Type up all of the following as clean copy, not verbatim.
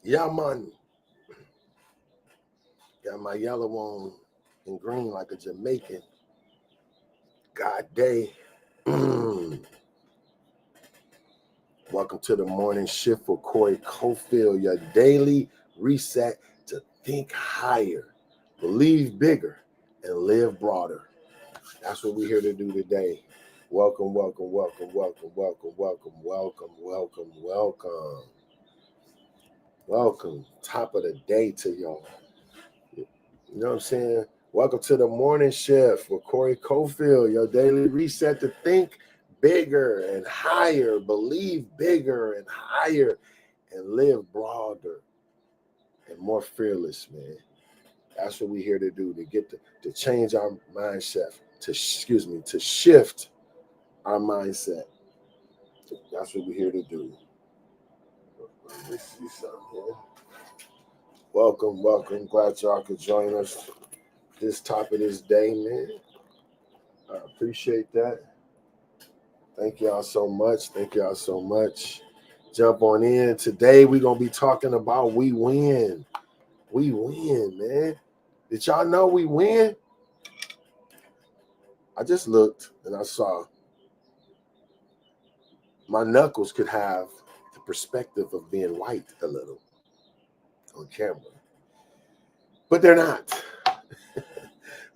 Yeah, man. Got my yellow on and green like a Jamaican. God day. Welcome to the morning shift for Corey Cofield, your daily reset to think higher, believe bigger, and live broader. That's what we're here to do today. Welcome, welcome, welcome, welcome, welcome, welcome, welcome, welcome, welcome. Welcome. Top of the day to y'all. You know what I'm saying? Welcome to the morning shift with Corey Cofield, your daily reset to think bigger and higher, believe bigger and higher, and live broader and more fearless, man. That's what we're here to do, to get to change our mindset, to shift our mindset. That's what we're here to do. Let me see something here. Welcome, welcome. Glad y'all could join us this top of this day, man. I appreciate that. Thank y'all so much. Thank y'all so much. Jump on in. Today we're going to be talking about we win. We win, man. Did y'all know we win? I just looked and I saw my knuckles could have the perspective of being white a little on camera. But they're not.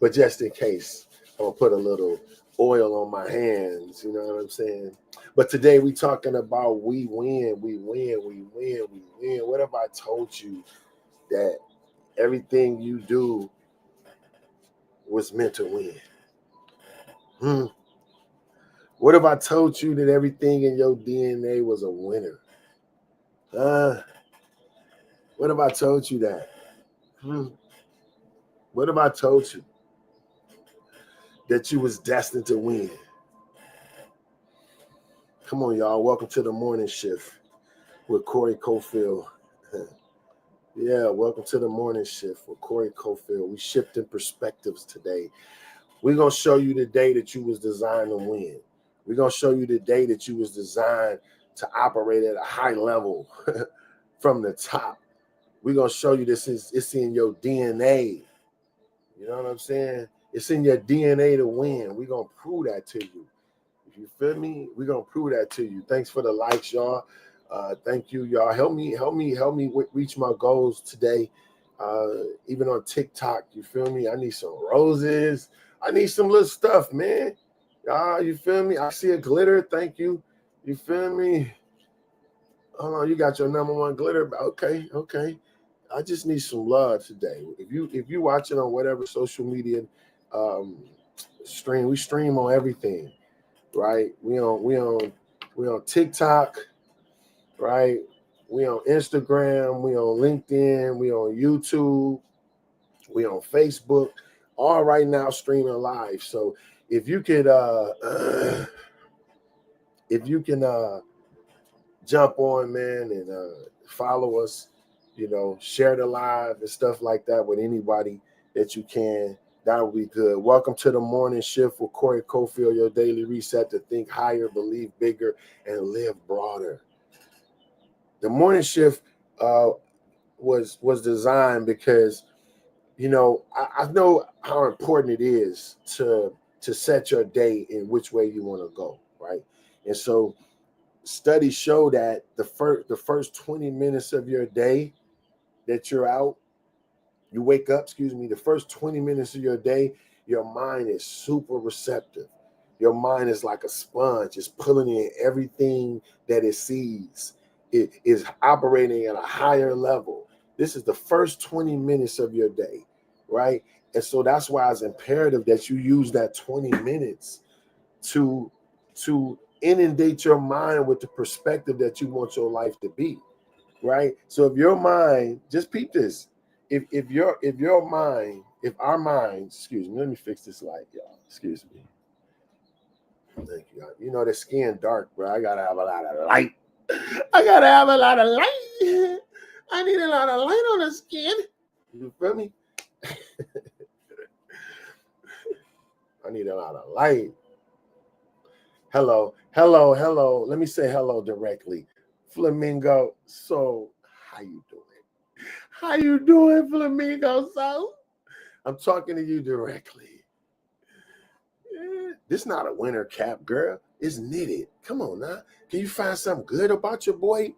But just in case, I'm going to put a little oil on my hands, you know what I'm saying? But today we talking about we win, we win, we win, we win. What if I told you that everything you do was meant to win? What if I told you that everything in your DNA was a winner? What if I told you that? What if I told you that you was destined to win? Come on, y'all. Welcome to the morning shift with Corey Cofield. Yeah, welcome to the morning shift with Corey Cofield. We shifting perspectives today. We're going to show you the day that you was designed to win. We're going to show you the day that you was designed to operate at a high level from the top. We're going to show you it's in your DNA. You know what I'm saying? It's in your DNA to win. We're going to prove that to you. If you feel me, we're going to prove that to you. Thanks for the likes, y'all. Thank you, y'all. Help me reach my goals today. Even on TikTok, you feel me? I need some roses. I need some little stuff, man. You feel me? I see a glitter. Thank you. You feel me? Hold on, you got your number one glitter. Okay. I just need some love today. If you watching on whatever social media stream, we stream on everything, right? We on TikTok, right? We on Instagram, we on LinkedIn, we on YouTube, we on Facebook, all right now streaming live. So if you can jump on, man, and follow us, share the live and stuff like that with anybody that you can. That would be good. Welcome to the morning shift with Corey Cofield, your daily reset to think higher, believe bigger, and live broader. The morning shift was designed because, I know how important it is to set your day in which way you want to go, right? And so studies show that the first 20 minutes of your day that you're out, you wake up, the first 20 minutes of your day, your mind is super receptive. Your mind is like a sponge. It's pulling in everything that it sees. It is operating at a higher level. This is the first 20 minutes of your day, right? And so that's why it's imperative that you use that 20 minutes to inundate your mind with the perspective that you want your life to be, right? So if your mind, just peep this, if our minds, excuse me, let me fix this light, y'all. Excuse me. Thank you. You know the skin dark, bro. I gotta have a lot of light. I gotta have a lot of light. I need a lot of light on the skin. You feel me? I need a lot of light. Hello. Let me say hello directly. Flamingo. So, how you doing? How you doing, Flamingo? So I'm talking to you directly. This not a winter cap, girl. It's knitted. Come on now. Can you find something good about your boy?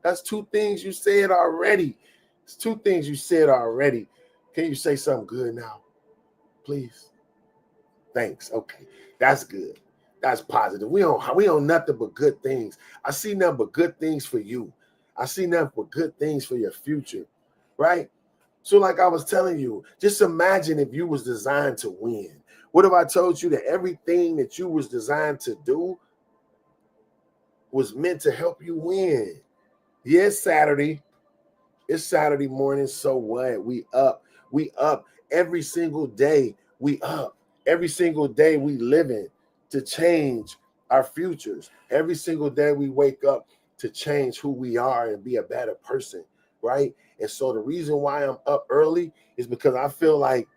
That's two things you said already. It's two things you said already. Can you say something good now? Please. Thanks. Okay. That's good. That's positive. We don't nothing but good things. I see nothing but good things for you. I see nothing but good things for your future. Right? So like I was telling you, just imagine if you was designed to win. What if I told you that everything that you was designed to do was meant to help you win? Yes, Saturday. It's Saturday morning. So what? We up. We up every single day. We up every single day. We living to change our futures. Every single day we wake up to change who we are and be a better person, right? And so the reason why I'm up early is because I feel like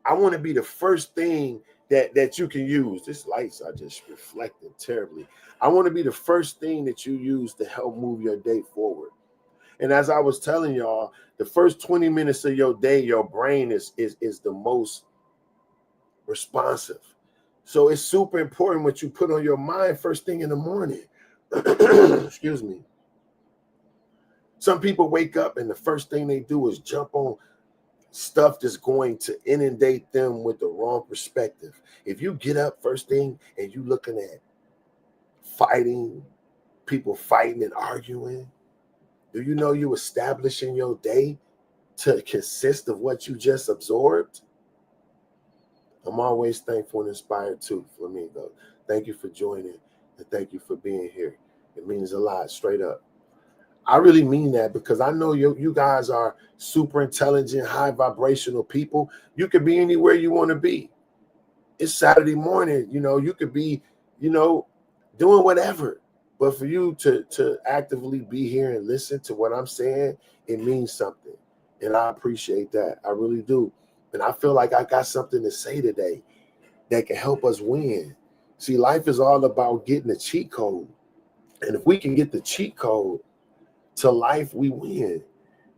I want to be the first thing that you can use. This lights are just reflecting terribly. I want to be the first thing that you use to help move your day forward. And as I was telling y'all, the first 20 minutes of your day, your brain is the most responsive. So it's super important what you put on your mind first thing in the morning. Excuse me. Some people wake up and the first thing they do is jump on stuff that's going to inundate them with the wrong perspective. If you get up first thing and you looking at fighting, people fighting and arguing, do you know you establishing your day to consist of what you just absorbed? I'm always thankful and inspired too, Flamingo. Thank you for joining and thank you for being here. It means a lot, straight up. I really mean that because I know you guys are super intelligent, high vibrational people. You could be anywhere you want to be. It's Saturday morning, you could be, doing whatever. But for you to actively be here and listen to what I'm saying, it means something. And I appreciate that. I really do. And I feel like I got something to say today that can help us win. See, life is all about getting the cheat code. And if we can get the cheat code to life, we win.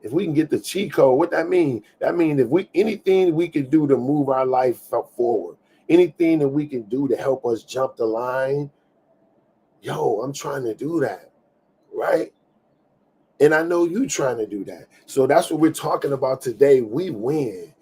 If we can get the cheat code, what that mean? That means if anything we can do to move our life forward, anything that we can do to help us jump the line, I'm trying to do that, right? And I know you trying to do that. So that's what we're talking about today. We win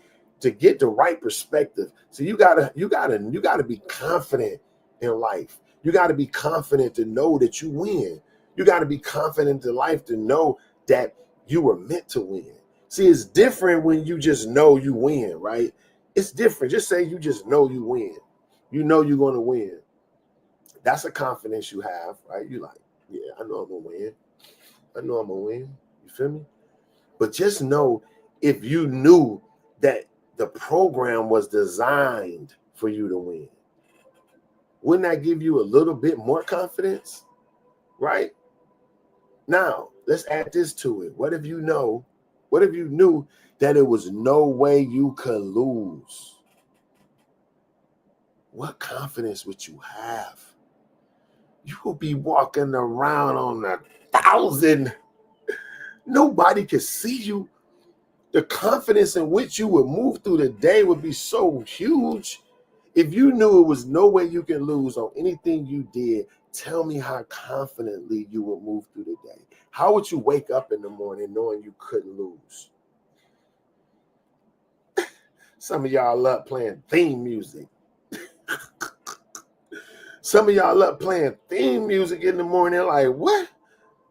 to get the right perspective. So you gotta be confident in life. You gotta be confident to know that you win. You gotta be confident in life to know that you were meant to win. See, it's different when you just know you win, right? It's different. Just say you just know you win. You know you're gonna win. That's a confidence you have, right? You like, yeah, I know I'm gonna win. I know I'm gonna win. You feel me? But just know if you knew that the program was designed for you to win, wouldn't that give you a little bit more confidence? Right? Now, let's add this to it. What if you knew that it was no way you could lose? What confidence would you have? You will be walking around on 1,000. Nobody can see you. The confidence in which you would move through the day would be so huge. If you knew it was no way you can lose on anything you did, tell me how confidently you would move through the day. How would you wake up in the morning knowing you couldn't lose? Some of y'all love playing theme music. Some of y'all love playing theme music in the morning. Like, what?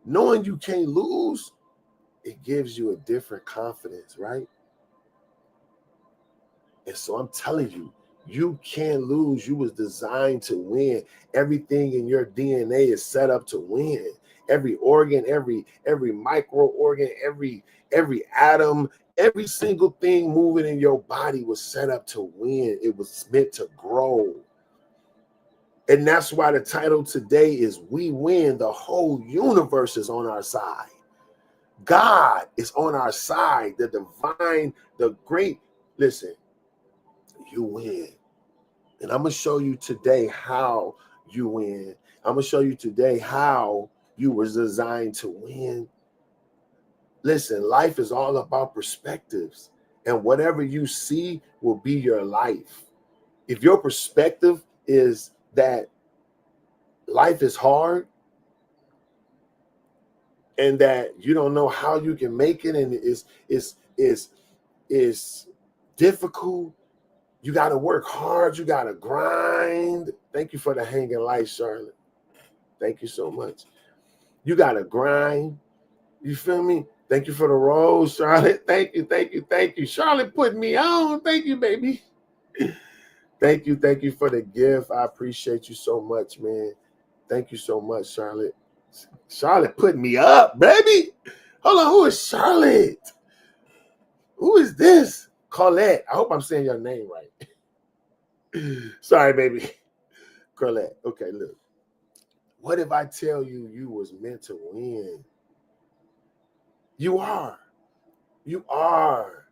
Knowing you can't lose, it gives you a different confidence, right? And so I'm telling you, you can't lose. You was designed to win. Everything in your DNA is set up to win. Every organ, every micro organ, every atom, every single thing moving in your body was set up to win. It was meant to grow. And that's why the title today is We Win. The whole universe is on our side. God is on our side. The divine, the great, listen, you win. And I'm going to show you today how you win. I'm going to show you today how you were designed to win. Listen, life is all about perspectives, and whatever you see will be your life. If your perspective is that life is hard and that you don't know how you can make it and it's difficult, you got to work hard, you got to grind. Thank you for the hanging light, Charlotte. Thank you so much. You got to grind. You feel me? Thank you for the rose, Charlotte. Thank you, thank you, thank you. Charlotte put me on. Thank you, baby. Thank you for the gift. I appreciate you so much, man. Thank you so much, Charlotte. Charlotte put me up, baby. Hold on, who is Charlotte? Who is this? Colette. I hope I'm saying your name right. Sorry, baby. Colette. Okay, look. What if I tell you you was meant to win? You are. You are.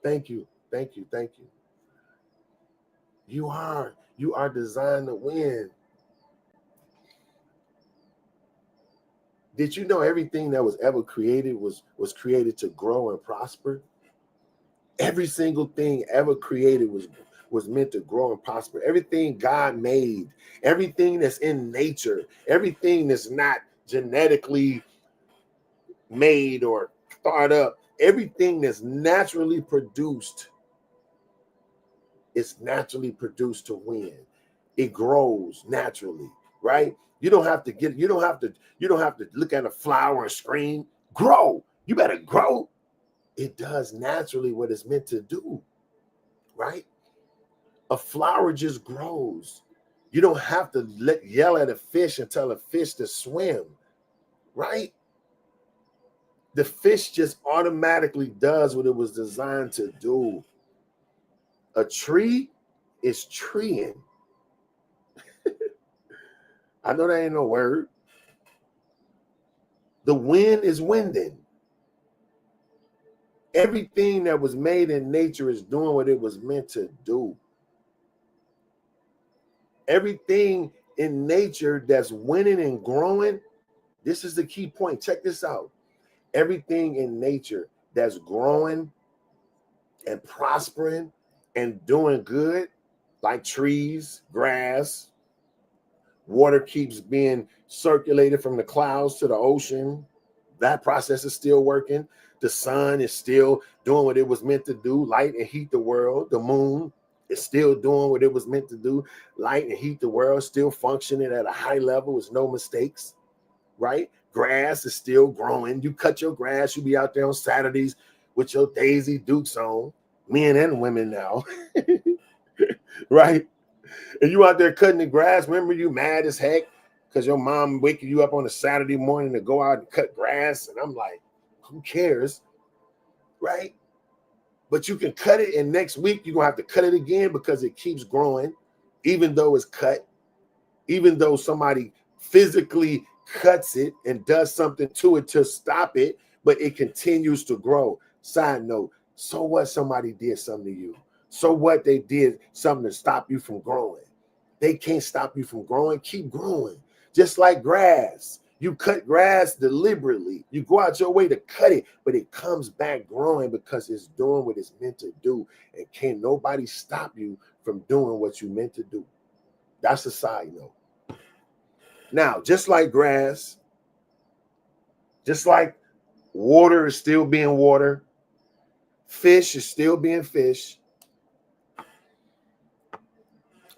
Thank you. Thank you. Thank you. You are. You are designed to win. Did you know everything that was ever created was created to grow and prosper? Every single thing ever created was meant to grow and prosper. Everything God made, everything that's in nature, everything that's not genetically made or thought up, everything that's naturally produced is naturally produced to win. It grows naturally, right? You don't have to look at a flower and scream, grow. You better grow. It does naturally what it's meant to do, right? A flower just grows. You don't have to yell at a fish and tell a fish to swim, right? The fish just automatically does what it was designed to do. A tree is treeing. I know that ain't no word. The wind is winding. Everything that was made in nature is doing what it was meant to do. Everything in nature that's winning and growing, this is the key point. Check this out. Everything in nature that's growing and prospering and doing good, like trees, grass, water keeps being circulated from the clouds to the ocean. That process is still working. The sun is still doing what it was meant to do, light and heat the world. The moon is still doing what it was meant to do, light and heat the world, still functioning at a high level with no mistakes, right? Grass is still growing. You cut your grass, you be out there on Saturdays with your Daisy Dukes on, men and women now, right? And you out there cutting the grass. Remember, you mad as heck because your mom waking you up on a Saturday morning to go out and cut grass. And I'm like, who cares, right? But you can cut it, and next week you're going to have to cut it again because it keeps growing, even though it's cut, even though somebody physically cuts it and does something to it to stop it, but it continues to grow. Side note, so what somebody did something to you? So what they did something to stop you from growing? They can't stop you from growing. Keep growing. Just like grass. You cut grass deliberately. You go out your way to cut it, but it comes back growing because it's doing what it's meant to do. And can't nobody stop you from doing what you meant to do. That's a side note. Now, just like grass, just like water is still being water, fish is still being fish.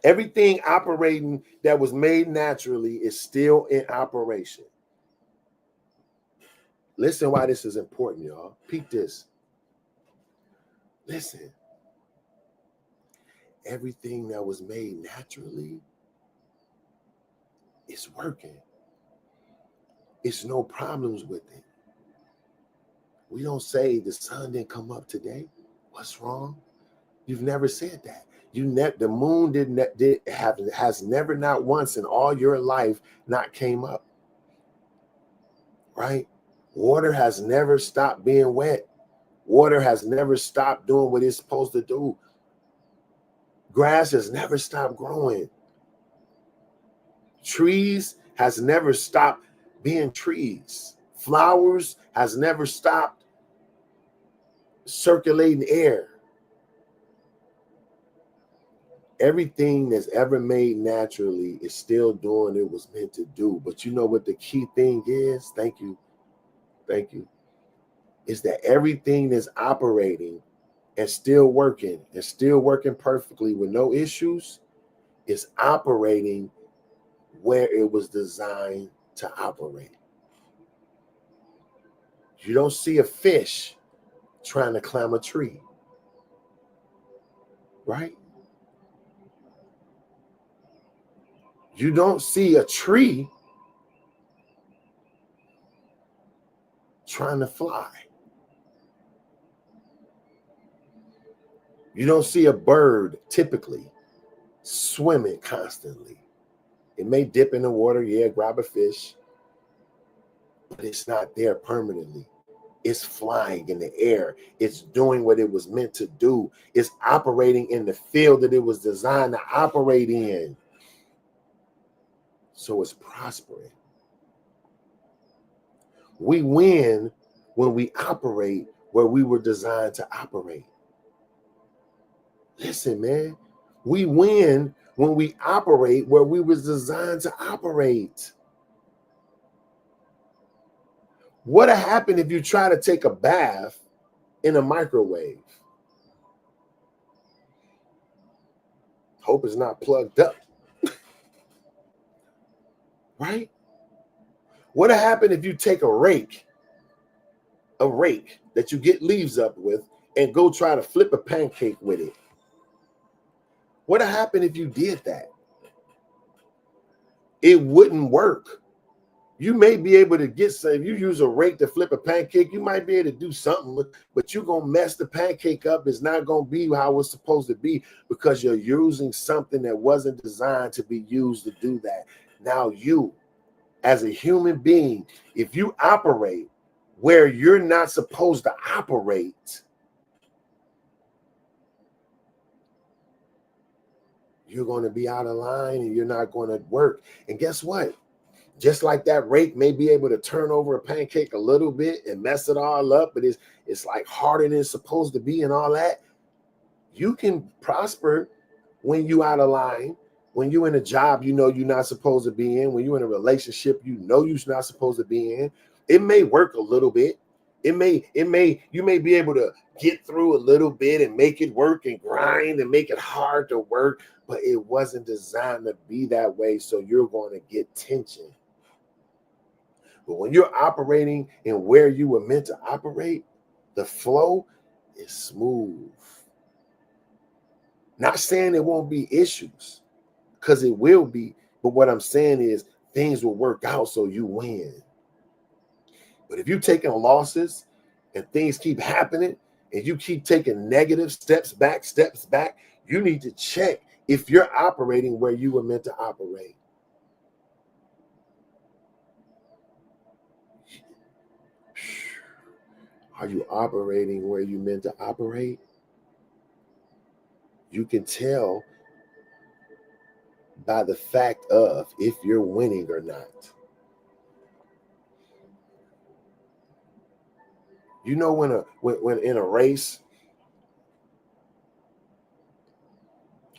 Everything operating that was made naturally is still in operation. Listen why this is important, y'all. Peep this. Listen. Everything that was made naturally is working. It's no problems with it. We don't say the sun didn't come up today. What's wrong? You've never said that. The moon has never, not once in all your life, not came up. Right? Water has never stopped being wet. Water has never stopped doing what it's supposed to do. Grass has never stopped growing. Trees has never stopped being trees. Flowers has never stopped circulating air. Everything that's ever made naturally is still doing what it was meant to do. But you know what the key thing is? Thank you. Is that everything that's operating and still working perfectly with no issues is operating where it was designed to operate. You don't see a fish trying to climb a tree, right? You don't see a tree trying to fly. You don't see a bird typically swimming constantly. It may dip in the water, grab a fish, but it's not there permanently. It's flying in the air. It's doing what it was meant to do. It's operating in the field that it was designed to operate in. So it's prospering. We win when we operate where we were designed to operate. Listen, man, we win when we operate where we were designed to operate. What'll happen if you try to take a bath in a microwave? Hope it's not plugged up. Right? What'll happen if you take a rake that you get leaves up with and go try to flip a pancake with it? What'll happen if you did that? It wouldn't work. You may be able to get some, if you use a rake to flip a pancake, you might be able to do something, but you're going to mess the pancake up. It's not going to be how it's supposed to be because you're using something that wasn't designed to be used to do that. Now you, as a human being, if you operate where you're not supposed to operate, you're going to be out of line and you're not going to work. And guess what? Just like that rake may be able to turn over a pancake a little bit and mess it all up, but it's like harder than it's supposed to be and all that. You can prosper when you out of line, when you're in a job you know you're not supposed to be in, when you're in a relationship you know you're not supposed to be in. It may work a little bit. You may be able to get through a little bit and make it work and grind and make it hard to work, but it wasn't designed to be that way, so you're going to get tension. But when you're operating in where you were meant to operate, the flow is smooth. Not saying there won't be issues, because it will be. But what I'm saying is things will work out so you win. But if you're taking losses and things keep happening and you keep taking negative steps back, you need to check if you're operating where you were meant to operate. Are you operating where you meant to operate? You can tell by the fact of if you're winning or not. You know, when in a race,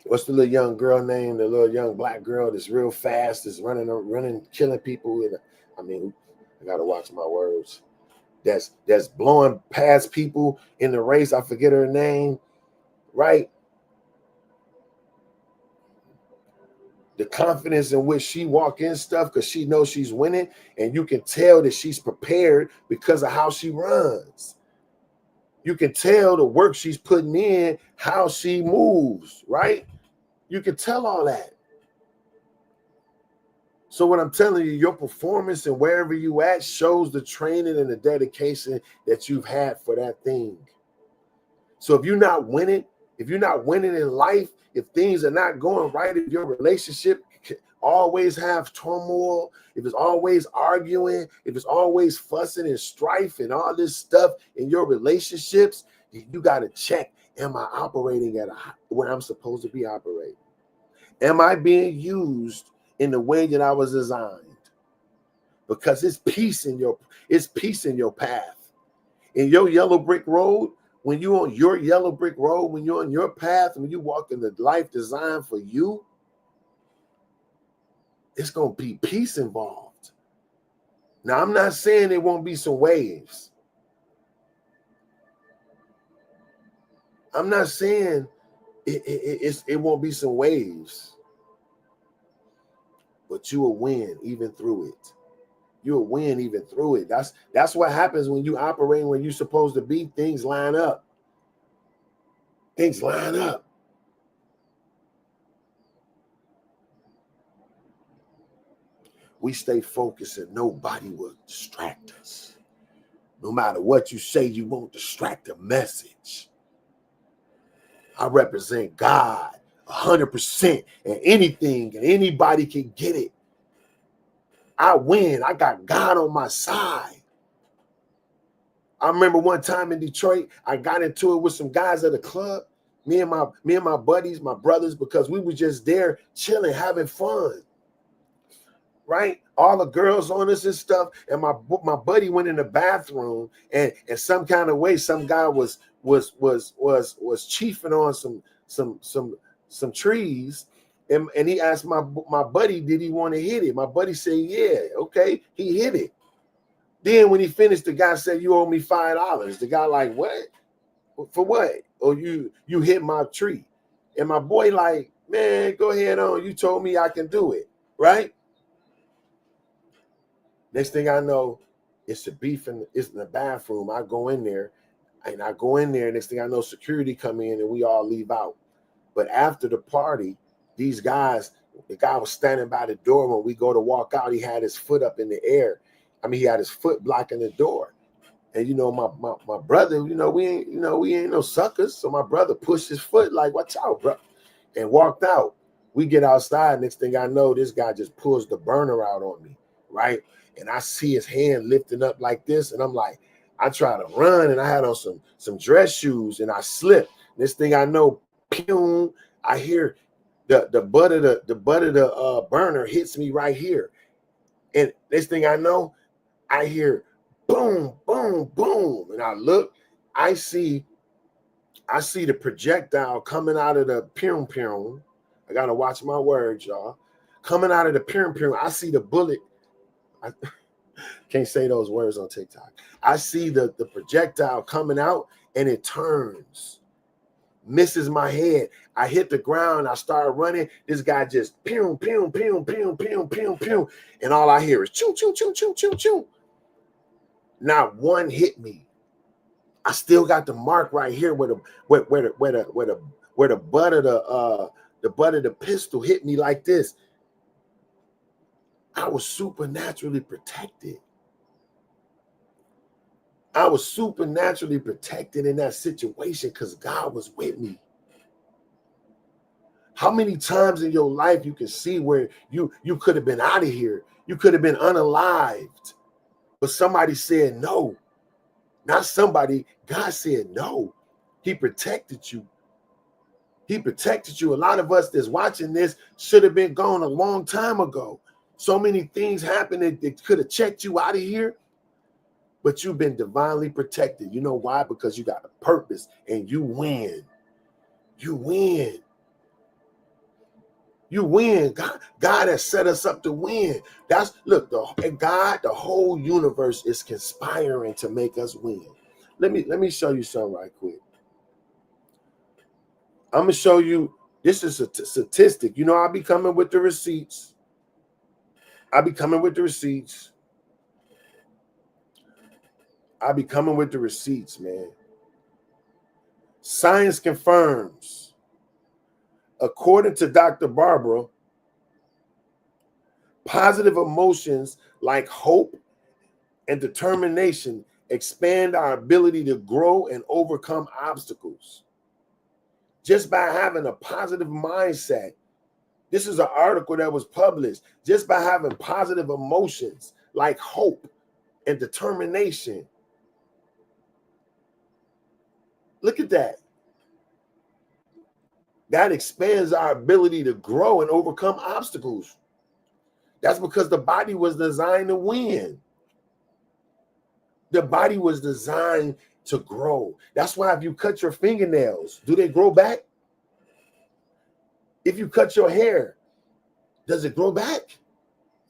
what's the little young girl name? The little young black girl that's real fast, is running, killing people. I gotta watch my words. That's blowing past people in the race. I forget her name, right? The confidence in which she walk in stuff because she knows she's winning, and you can tell that she's prepared because of how she runs. You can tell the work she's putting in, how she moves, right? You can tell all that. So what I'm telling you, your performance and wherever you at shows the training and the dedication that you've had for that thing. So if you're not winning in life, if things are not going right, if your relationship always have turmoil, if it's always arguing, if it's always fussing and strife and all this stuff in your relationships, you got to check, am I operating at where I'm supposed to be operating? Am I being used in the way that I was designed? because it's peace in your path. In your yellow brick road, when you're on your yellow brick road, when you're on your path, when you walk in the life designed for you, it's going to be peace involved. Now, I'm not saying there won't be some waves. I'm not saying it won't be some waves, but you will win even through it. You'll win even through it. That's what happens when you operate where you're supposed to be. Things line up. Things line up. We stay focused and nobody will distract us. No matter what you say, you won't distract the message. I represent God 100%, and anything and anybody can get it. I win. I got God on my side. I remember one time in Detroit, I got into it with some guys at a club. Me and my buddies, my brothers, because we were just there chilling, having fun. Right? All the girls on us and stuff. And my buddy went in the bathroom, and some kind of way, some guy was chiefing on some trees. And he asked my buddy, did he want to hit it? My buddy said, yeah, okay. He hit it. Then when he finished, the guy said, you owe me $5. The guy like, what? For what? Oh, you hit my tree. And my boy like, man, go ahead on. You told me I can do it, right? Next thing I know, it's a beef it's in the bathroom. I go in there. Next thing I know, security come in and we all leave out. But after the party, these guys, the guy was standing by the door when we go to walk out. He had his foot up in the air. I mean, he had his foot blocking the door. And my brother, we ain't no suckers. So my brother pushed his foot like, watch out, bro, and walked out. We get outside. Next thing I know, this guy just pulls the burner out on me, right? And I see his hand lifting up like this, and I'm like, I try to run, and I had on some dress shoes, and I slipped. Next thing I know, pew, I hear the butt of the burner hits me right here, and next thing I know, I hear boom, boom, boom, and I look, I see the projectile coming out of the pew. I gotta watch my words, y'all. Coming out of the pew. I see the bullet. I can't say those words on TikTok. I see the projectile coming out, and it turns, misses my head. I hit the ground. I start running. This guy just pew, pew, pew, pew, pew, pew, pew, and all I hear is choo, choo, choo, choo, choo, choo. Not one hit me. I still got the mark right here where the butt of the pistol hit me like this. I was supernaturally protected. I was supernaturally protected in that situation because God was with me. How many times in your life you can see where you could have been out of here, you could have been unalived, but somebody said no. Not somebody, God said no. He protected you. He protected you. A lot of us that's watching this should have been gone a long time ago. So many things happened that could have checked you out of here, but you've been divinely protected. You know why? Because you got a purpose and you win. You win. You win. God has set us up to win. The whole universe is conspiring to make us win. Let me show you something right quick. I'm gonna show you. This is a statistic. I'll be coming with the receipts. I'll be coming with the receipts, man. Science confirms, according to Dr. Barbara, positive emotions like hope and determination expand our ability to grow and overcome obstacles. Just by having a positive mindset. This is an article that was published. Just by having positive emotions like hope and determination. Look at that. That expands our ability to grow and overcome obstacles. That's because the body was designed to win. The body was designed to grow. That's why if you cut your fingernails, do they grow back? If you cut your hair, does it grow back?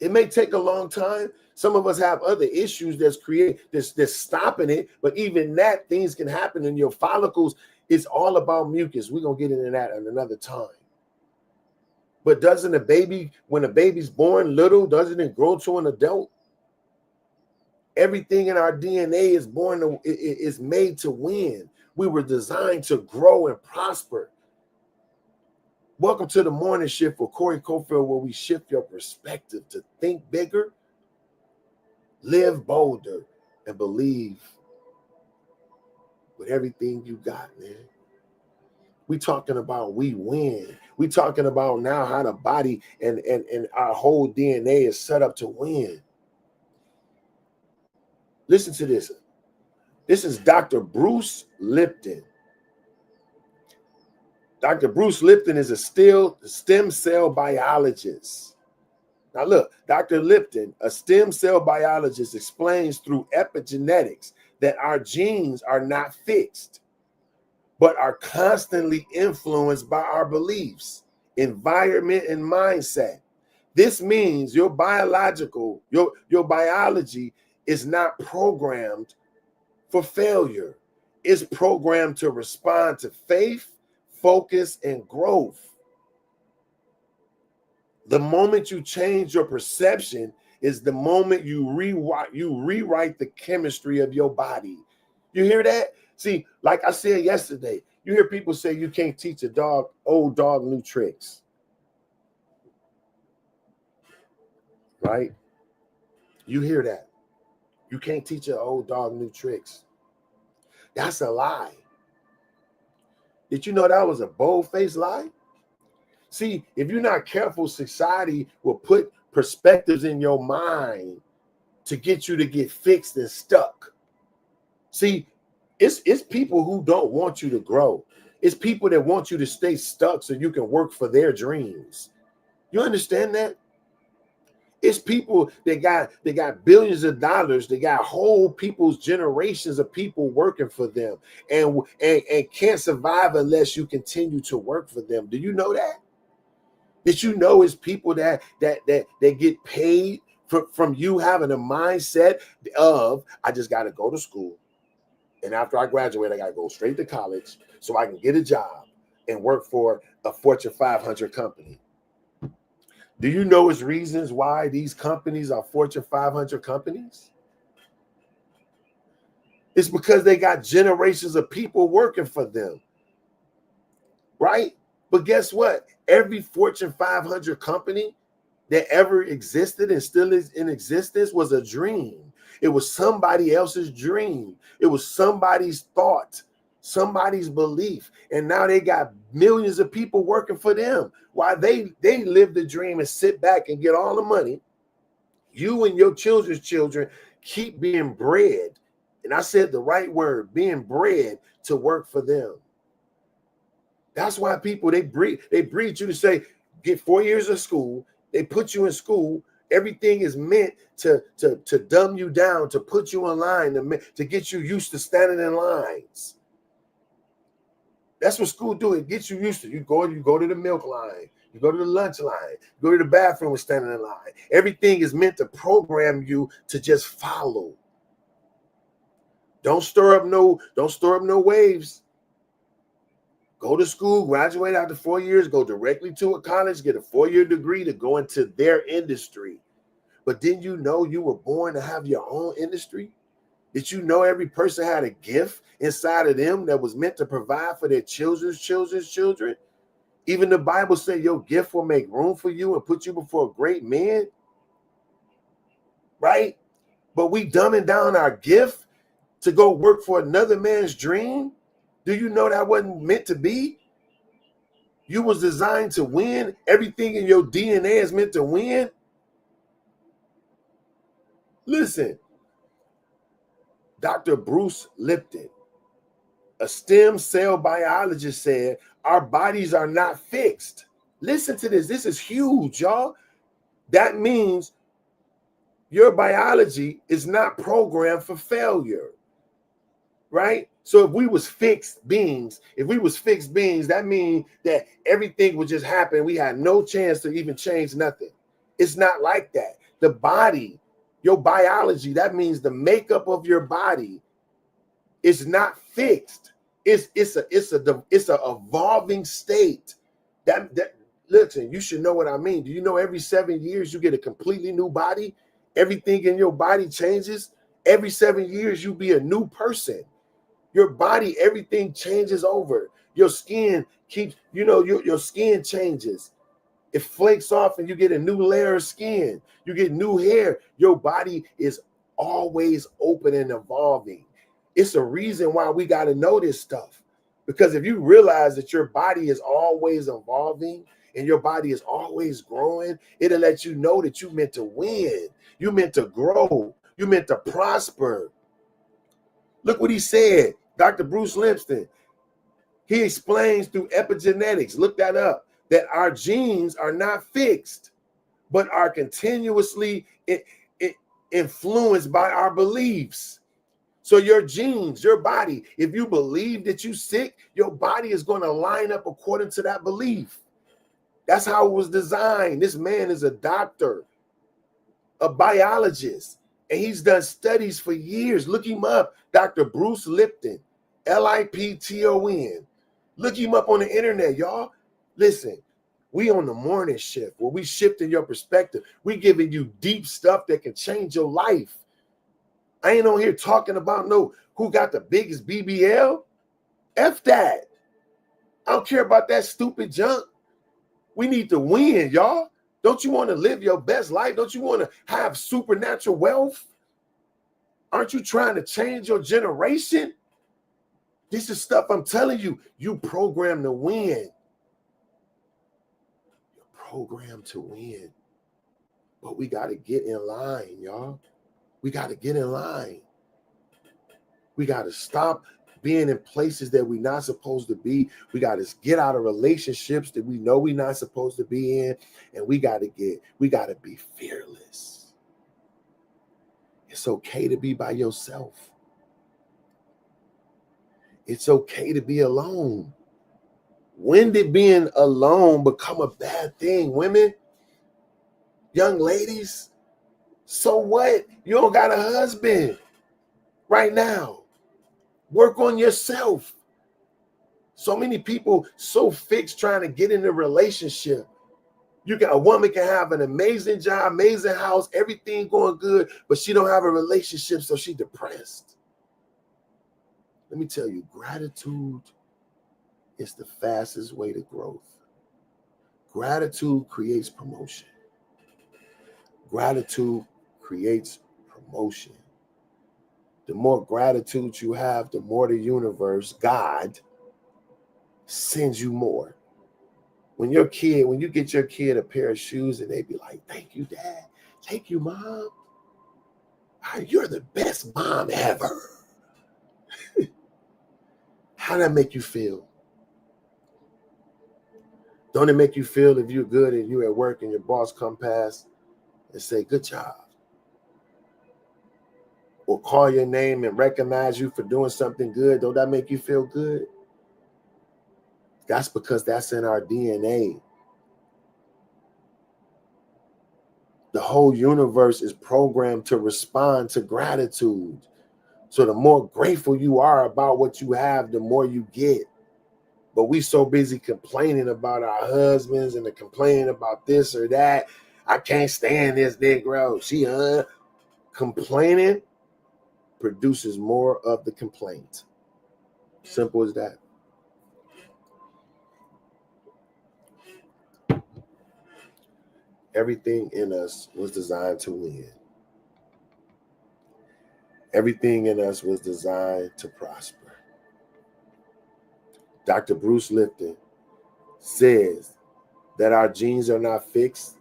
It may take a long time. Some of us have other issues that's stopping it, but even that, things can happen in your follicles. It's all about mucus. We're going to get into that at another time. But doesn't a baby, when a baby's born little, doesn't it grow to an adult? Everything in our DNA is made to win. We were designed to grow and prosper. Welcome to the morning shift with Corey Cofield, where we shift your perspective to think bigger, live bolder, and believe with everything you got, man. We talking about we win. We talking about now how the body and our whole DNA is set up to win. Listen to this. This is Dr. Bruce Lipton. Dr. Bruce Lipton is a stem cell biologist. Now look, Dr. Lipton, a stem cell biologist, explains through epigenetics that our genes are not fixed, but are constantly influenced by our beliefs, environment, and mindset. This means your biology is not programmed for failure. It's programmed to respond to faith, focus, and growth. The moment you change your perception is the moment you rewrite the chemistry of your body. You hear that? See, like I said yesterday, you hear people say you can't teach old dog new tricks. Right? You hear that. You can't teach an old dog new tricks. That's a lie. Did you know that was a bold-faced lie? See, if you're not careful, society will put perspectives in your mind to get you to get fixed and stuck. See, it's people who don't want you to grow. It's people that want you to stay stuck so you can work for their dreams. You understand that? It's people that got billions of dollars. They got whole people's generations of people working for them and can't survive unless you continue to work for them. Do you know that? Did you know it's people that get paid from you having a mindset of, I just got to go to school. And after I graduate, I got to go straight to college so I can get a job and work for a Fortune 500 company. Do you know its reasons why these companies are Fortune 500 companies? It's because they got generations of people working for them, right? But guess what? Every Fortune 500 company that ever existed and still is in existence was a dream. It was somebody else's dream. It was somebody's thought, somebody's belief. And now they got millions of people working for them while they live the dream and sit back and get all the money. You and your children's children keep being bred. And I said the right word, being bred to work for them. That's why people, they breed you to say, get 4 years of school. They put you in school. Everything is meant to dumb you down, to put you in line, to get you used to standing in lines. That's what school do. It gets you used to. You go to the milk line. You go to the lunch line. You go to the bathroom and standing in line. Everything is meant to program you to just follow. Don't stir up no waves. Go to school, graduate after 4 years, go directly to a college, get a 4-year degree to go into their industry. But didn't you know you were born to have your own industry? Did you know every person had a gift inside of them that was meant to provide for their children's children? Even the Bible said your gift will make room for you and put you before a great man. Right? But we dumbing down our gift to go work for another man's dream. Do you know that wasn't meant to be? You was designed to win. Everything in your DNA is meant to win. Listen, Dr. Bruce Lipton, a stem cell biologist, said our bodies are not fixed. Listen to this. This is huge, y'all. That means your biology is not programmed for failure, right? So if we was fixed beings, that means that everything would just happen. We had no chance to even change nothing. It's not like that. The body, your biology, that means the makeup of your body is not fixed. It's a evolving state. That listen, you should know what I mean. Do you know every 7 years you get a completely new body? Everything in your body changes. Every 7 years you be a new person. Your body, everything changes over. Your skin keeps, your skin changes. It flakes off and you get a new layer of skin. You get new hair. Your body is always open and evolving. It's a reason why we got to know this stuff. Because if you realize that your body is always evolving and your body is always growing, it'll let you know that you meant to win. You meant to grow. You meant to prosper. Look what he said, Dr. Bruce Lipton. He explains through epigenetics, look that up, that our genes are not fixed, but are continuously influenced by our beliefs. So your genes, your body, if you believe that you're sick, your body is going to line up according to that belief. That's how it was designed. This man is a doctor, a biologist, and he's done studies for years. Look him up, Dr. Bruce Lipton, Lipton. Look him up on the internet, y'all. Listen, we on the morning shift where we shifting your perspective. We giving you deep stuff that can change your life. I ain't on here talking about who got the biggest BBL. F that. I don't care about that stupid junk. We need to win, y'all. Don't you want to live your best life? Don't you want to have supernatural wealth? Aren't you trying to change your generation? This is stuff I'm telling you. You programmed to win. You're programmed to win. But we got to get in line, y'all. We got to get in line. We got to stop being in places that we're not supposed to be. We got to get out of relationships that we know we're not supposed to be in. And we got to be fearless. It's okay to be by yourself. It's okay to be alone. When did being alone become a bad thing, women? Young ladies? So what? You don't got a husband right now. Work on yourself. So many people so fixed trying to get in a relationship. A woman can have an amazing job, amazing house, everything going good, but she don't have a relationship, so she depressed. Let me tell you, gratitude is the fastest way to growth. Gratitude creates promotion. Gratitude creates promotion. The more gratitude you have, the more the universe, God, sends you more. When you get your kid a pair of shoes and they be like, thank you, Dad. Thank you, Mom. You're the best mom ever. How that make you feel? Don't it make you feel if you're good and you're at work and your boss come past and say, good job? Or call your name and recognize you for doing something good? Don't that make you feel good? That's because that's in our DNA. The whole universe is programmed to respond to gratitude. So the more grateful you are about what you have, the more you get. But we so busy complaining about our husbands and complaining about this or that. I can't stand this Negro. She complaining produces more of the complaint. Simple as that. Everything in us was designed to win. Everything in us was designed to prosper. Dr. Bruce Lipton says that our genes are not fixed,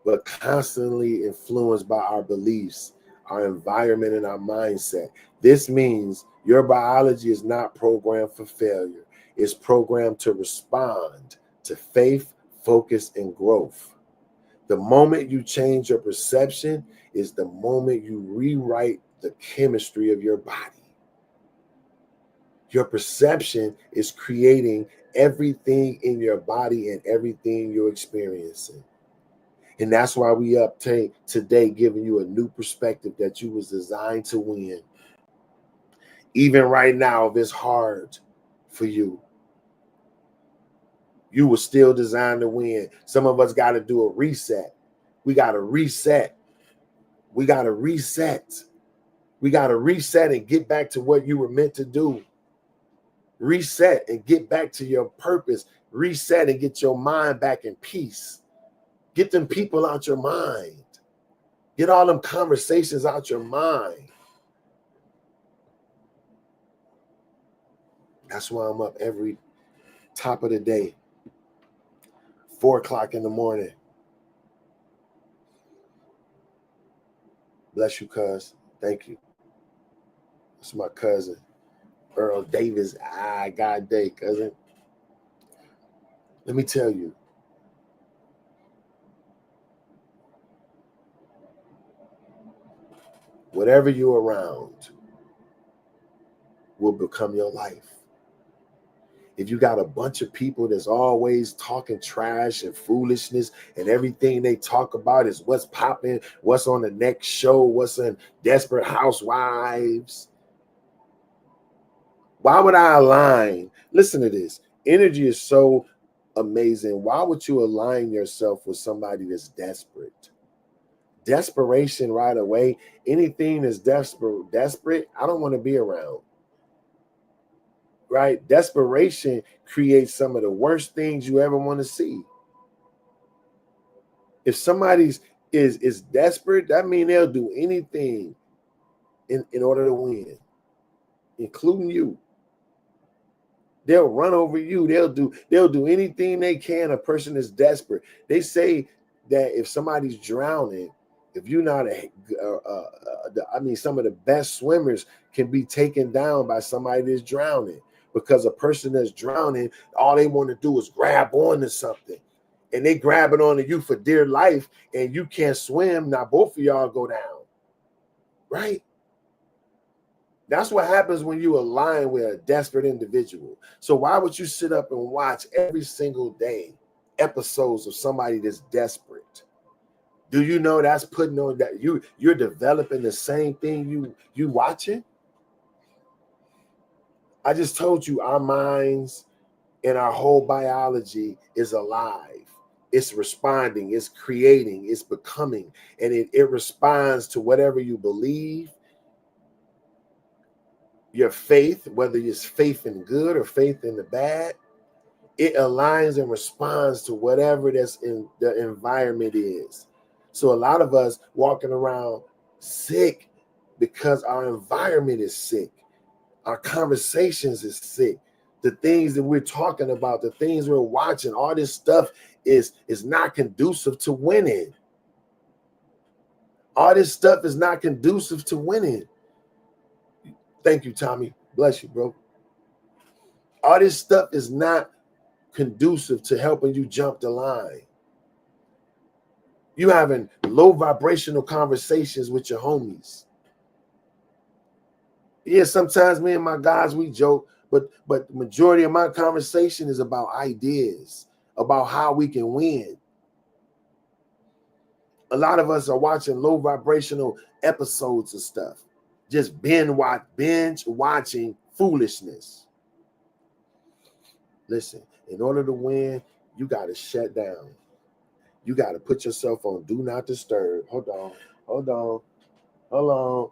but constantly influenced by our beliefs, our environment, and our mindset. This means your biology is not programmed for failure. It's programmed to respond to faith, focus, and growth. The moment you change your perception is the moment you rewrite the chemistry of your body. Your perception is creating everything in your body and everything you're experiencing. And that's why we up today giving you a new perspective that you was designed to win. Even right now, if it's hard for you, you were still designed to win. Some of us got to do a reset. We got to reset. We got to reset. We got to reset and get back to what you were meant to do. Reset and get back to your purpose. Reset and get your mind back in peace. Get them people out your mind. Get all them conversations out your mind. That's why I'm up every top of the day, 4 o'clock in the morning. Bless you, cuz. Thank you. That's my cousin, Earl Davis. God day, cousin. Let me tell you. Whatever you're around will become your life. If you got a bunch of people that's always talking trash and foolishness and everything they talk about is what's popping, what's on the next show, what's in Desperate Housewives, why would I align? Listen to this. Energy is so amazing. Why would you align yourself with somebody that's desperate? Desperation right away. Anything that's desperate, I don't want to be around. Right? Desperation creates some of the worst things you ever want to see. If somebody's is desperate, that means they'll do anything in order to win, including you. They'll run over you. They'll do anything they can. A person is desperate. They say that if somebody's drowning, if you're not some of the best swimmers can be taken down by somebody that's drowning. Because a person that's drowning, all they want to do is grab onto something. And they grabbing onto you for dear life, and you can't swim. Now both of y'all go down. Right? That's what happens when you align with a desperate individual. So why would you sit up and watch every single day episodes of somebody that's desperate? Do you know that's putting on that you're developing the same thing you watching? I just told you our minds and our whole biology is alive. It's responding, it's creating, it's becoming, and it responds to whatever you believe. Your faith, whether it's faith in good or faith in the bad, it aligns and responds to whatever that's in the environment is. So a lot of us walking around sick because our environment is sick. Our conversations is sick. The things that we're talking about, the things we're watching, all this stuff is not conducive to winning. All this stuff is not conducive to winning. Thank you, Tommy. Bless you, bro. All this stuff is not conducive to helping you jump the line. You having low vibrational conversations with your homies. Yeah, sometimes me and my guys, we joke, but the majority of my conversation is about ideas, about how we can win. A lot of us are watching low vibrational episodes of stuff, just binge watching foolishness. Listen, in order to win, you got to shut down. You got to put yourself on do not disturb. Hold on.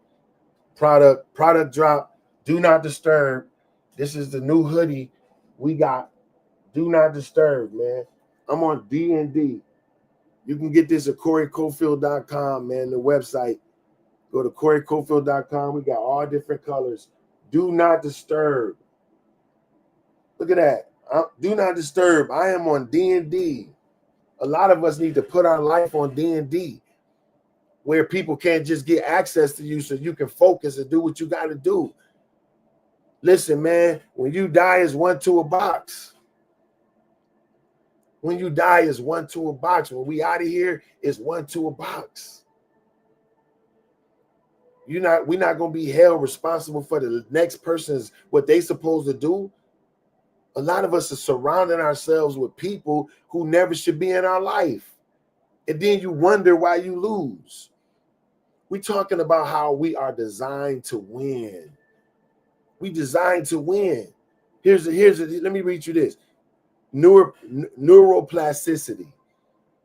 Product drop, do not disturb. This is the new hoodie we got. Do not disturb, man. I'm on D&D. You can get this at CoreyCofield.com, man, the website. Go to CoreyCofield.com. We got all different colors. Do not disturb. Look at that. Do not disturb. I am on D&D. A lot of us need to put our life on D&D, where people can't just get access to you so you can focus and do what you got to do. Listen, man, when you die, it's 1-2 a box. When you die, it's 1 to a box. When we out of here, it's 1 to a box. We're not going to be held responsible for the next person's what they supposed to do. A lot of us are surrounding ourselves with people who never should be in our life. And then you wonder why you lose. We're talking about how we are designed to win. We designed to win. Let me read you this. Neuroplasticity.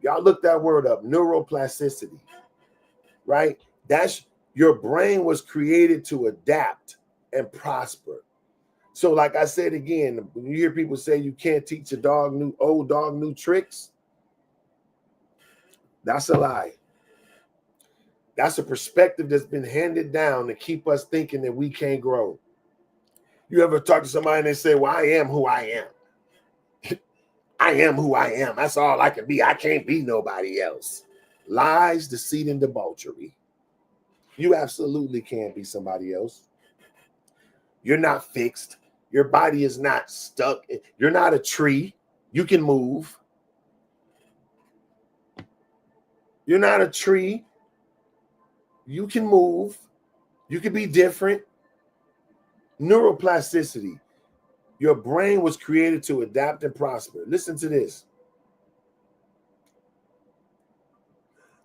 Y'all look that word up, neuroplasticity, right? That's your brain was created to adapt and prosper. So like I said again, when you hear people say you can't teach a old dog new tricks, that's a lie. That's a perspective that's been handed down to keep us thinking that we can't grow. You ever talk to somebody and they say, well, I am who I am. I am who I am. That's all I can be. I can't be nobody else. Lies, deceit, and debauchery. You absolutely can't be somebody else. You're not fixed. Your body is not stuck. You're not a tree. You can move. You're not a tree. You can move. You can be different. Neuroplasticity. Your brain was created to adapt and prosper. Listen to this.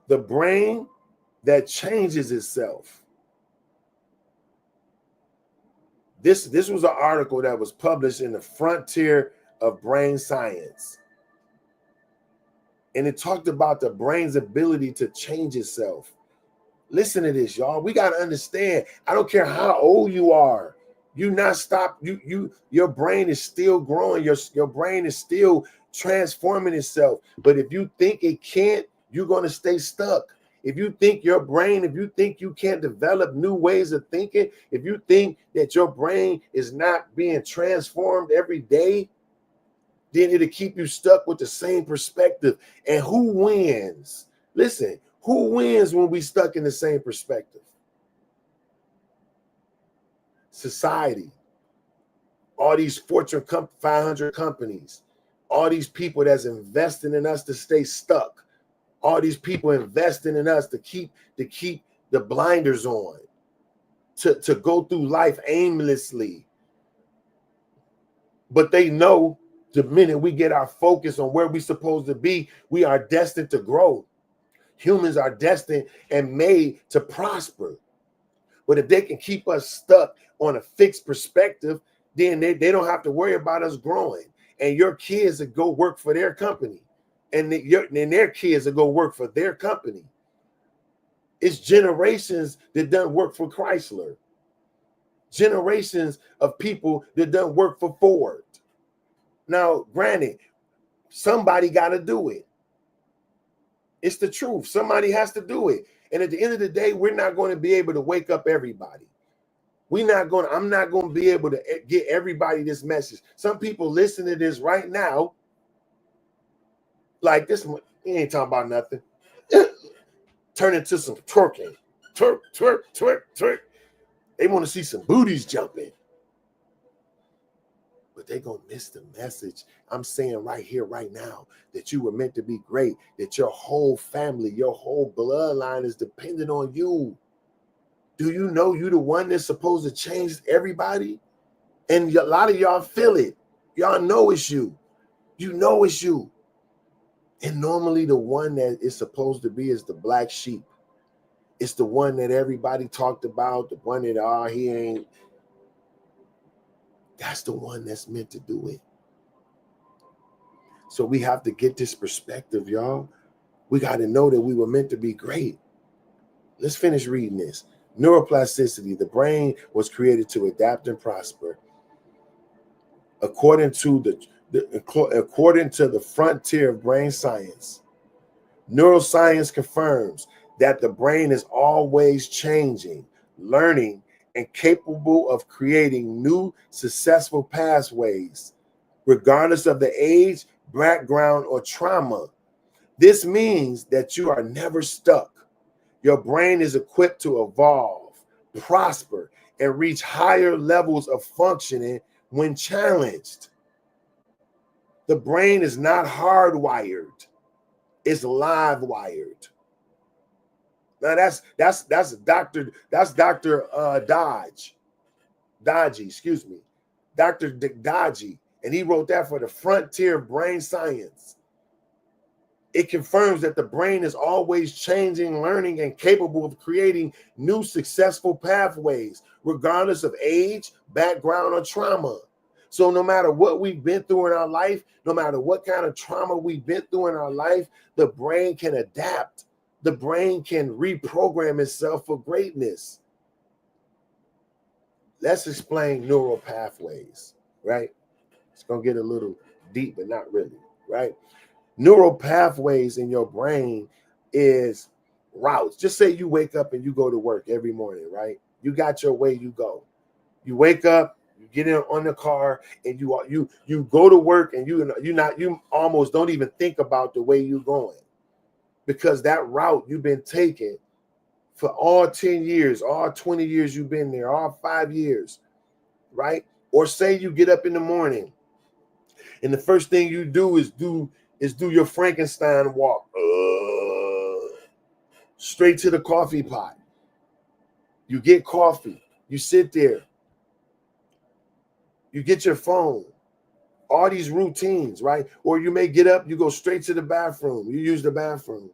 The brain that changes itself. This was an article that was published in the Frontier of Brain Science. And it talked about the brain's ability to change itself. Listen to this, y'all. We got to understand. I don't care how old you are. You not stop. Your brain is still growing. Your brain is still transforming itself. But if you think it can't, you're going to stay stuck. If you think you can't develop new ways of thinking, if you think that your brain is not being transformed every day, then it'll keep you stuck with the same perspective. And who wins? Listen, who wins when we stuck in the same perspective? Society. All these Fortune 500 companies, all these people that's investing in us to stay stuck. All these people investing in us to keep the blinders on, to go through life aimlessly. But they know the minute we get our focus on where we're supposed to be, we are destined to grow. Humans are destined and made to prosper. But if they can keep us stuck on a fixed perspective, then they don't have to worry about us growing. And your kids will go work for their company. And their kids will go work for their company. It's generations that done work for Chrysler. Generations of people that done work for Ford. Now, granted, somebody got to do it. It's the truth. Somebody has to do it. And at the end of the day, we're not going to be able to wake up everybody. I'm not going to be able to get everybody this message. Some people listen to this right now. Like this, he ain't talking about nothing. Turn into some twerking. Twerk, twerk, twerk, twerk. They want to see some booties jumping. But they're going to miss the message. I'm saying right here, right now, that you were meant to be great, that your whole family, your whole bloodline is dependent on you. Do you know you're the one that's supposed to change everybody? And a lot of y'all feel it. Y'all know it's you. You know it's you. And normally the one that is supposed to be is the black sheep. It's the one that everybody talked about, the one that, he ain't. That's the one that's meant to do it. So we have to get this perspective, y'all. We got to know that we were meant to be great. Let's finish reading this. Neuroplasticity. The brain was created to adapt and prosper. According to the frontier of brain science, neuroscience confirms that the brain is always changing, learning, and capable of creating new successful pathways, regardless of the age, background, or trauma. This means that you are never stuck. Your brain is equipped to evolve, prosper, and reach higher levels of functioning when challenged. The brain is not hardwired. It's live wired. Now that's Dr. Dodgy, excuse me. Dr. Dodgy. And he wrote that for the frontier of brain science. It confirms that the brain is always changing, learning, and capable of creating new successful pathways, regardless of age, background, or trauma. So no matter what we've been through in our life, no matter what kind of trauma we've been through in our life, the brain can adapt. The brain can reprogram itself for greatness. Let's explain neural pathways, right? It's going to get a little deep, but not really, right? Neural pathways in your brain is routes. Just say you wake up and you go to work every morning, right? You got your way you go. You wake up, you get in on the car, and you go to work, and you almost don't even think about the way you're going, because that route you've been taking for all 10 years, all 20 years you've been there, all 5 years, right? Or say you get up in the morning and the first thing you do is do your Frankenstein walk, straight to the coffee pot. You get coffee, you sit there, you get your phone, all these routines, right? Or you may get up, you go straight to the bathroom, you use the bathroom,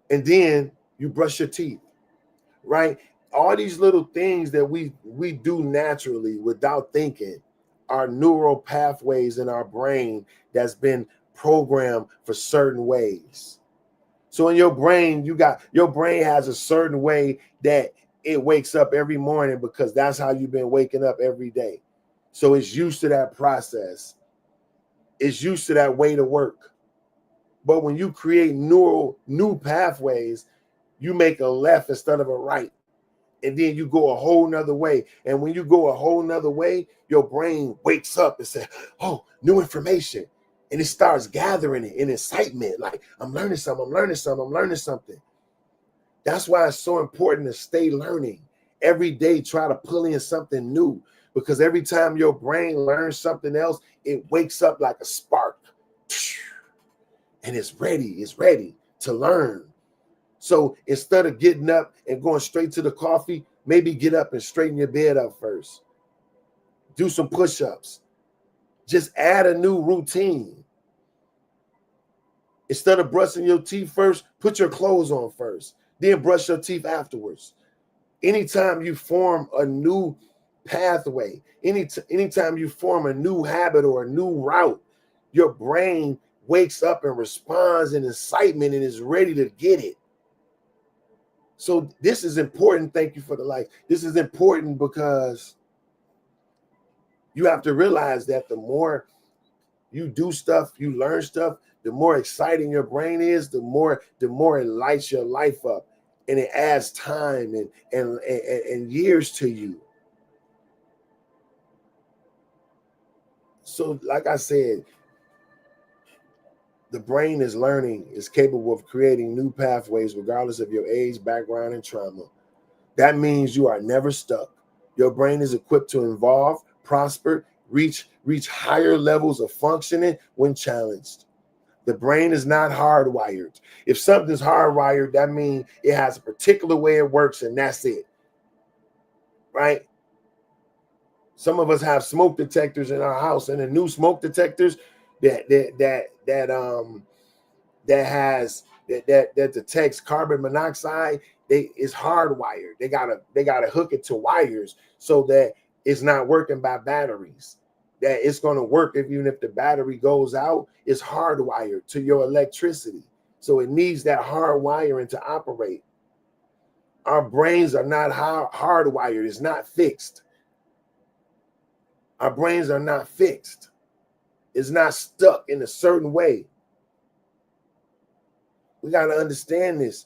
and then you brush your teeth, right? All these little things that we do naturally without thinking are neural pathways in our brain that's been programmed for certain ways. So in your brain, your brain has a certain way that it wakes up every morning, because that's how you've been waking up every day. So it's used to that process. It's used to that way to work. But when you create new pathways, you make a left instead of a right. And then you go a whole nother way. And when you go a whole nother way, your brain wakes up and says, oh, new information. And it starts gathering it in excitement. Like, I'm learning something. That's why it's so important to stay learning. Every day, try to pull in something new. Because every time your brain learns something else, it wakes up like a spark. And it's ready to learn. So instead of getting up and going straight to the coffee, maybe get up and straighten your bed up first. Do some push-ups. Just add a new routine. Instead of brushing your teeth first, put your clothes on first. Then brush your teeth afterwards. Anytime you form a new pathway, anytime you form a new habit or a new route, your brain wakes up and responds in excitement and is ready to get it. So this is important. Thank you for the like. This is important because you have to realize that the more you do stuff, you learn stuff, the more exciting your brain is, the more it lights your life up, and it adds time and years to you. So like I said, the brain is learning, is capable of creating new pathways regardless of your age, background, and trauma. That means you are never stuck. Your brain is equipped to evolve, prosper, reach higher levels of functioning when challenged. The brain is not hardwired. If something's hardwired, that means it has a particular way it works, and that's it. Right? Some of us have smoke detectors in our house, and the new smoke detectors that detects carbon monoxide, it's hardwired. They gotta hook it to wires so that it's not working by batteries. That it's gonna work even if the battery goes out. It's hardwired to your electricity, so it needs that hard wiring to operate. Our brains are not hardwired. It's not fixed. Our brains are not fixed. It's not stuck in a certain way. We got to understand this.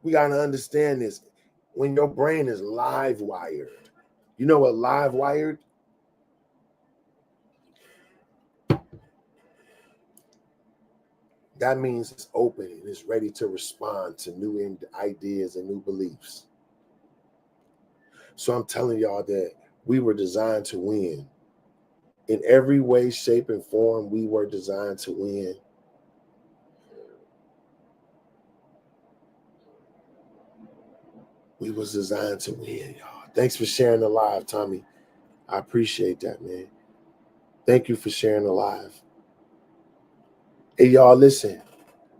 When your brain is live wired. You know what live wired? That means it's open and it's ready to respond to new ideas and new beliefs. So I'm telling y'all that we were designed to win. In every way, shape, and form, we were designed to win. We was designed to win, y'all. Thanks for sharing the live, Tommy. I appreciate that, man. Thank you for sharing the live. Hey, y'all, listen.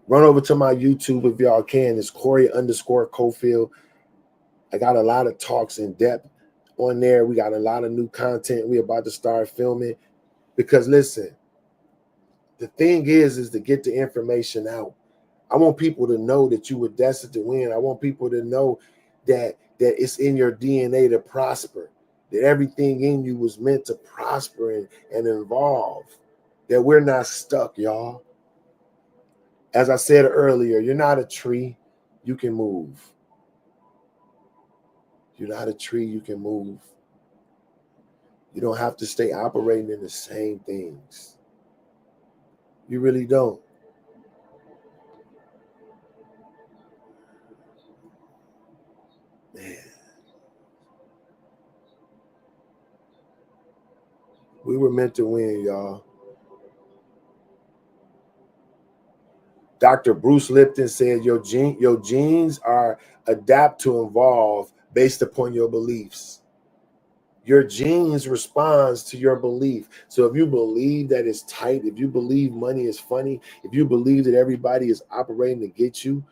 Run over to my YouTube if y'all can. It's Corey_Cofield. I got a lot of talks in depth on there. We got a lot of new content we about to start filming. Because listen, the thing is to get the information out. I want people to know that you were destined to win. I want people to know that it's in your DNA to prosper, that everything in you was meant to prosper and evolve, that we're not stuck, y'all. As I said earlier, you're not a tree, you can move. You're not a tree, you can move. You don't have to stay operating in the same things. You really don't. Man. We were meant to win, y'all. Dr. Bruce Lipton said your genes are adapt to evolve based upon your beliefs. Your genes responds to your belief. So if you believe that it's tight, if you believe money is funny, if you believe that everybody is operating to get you,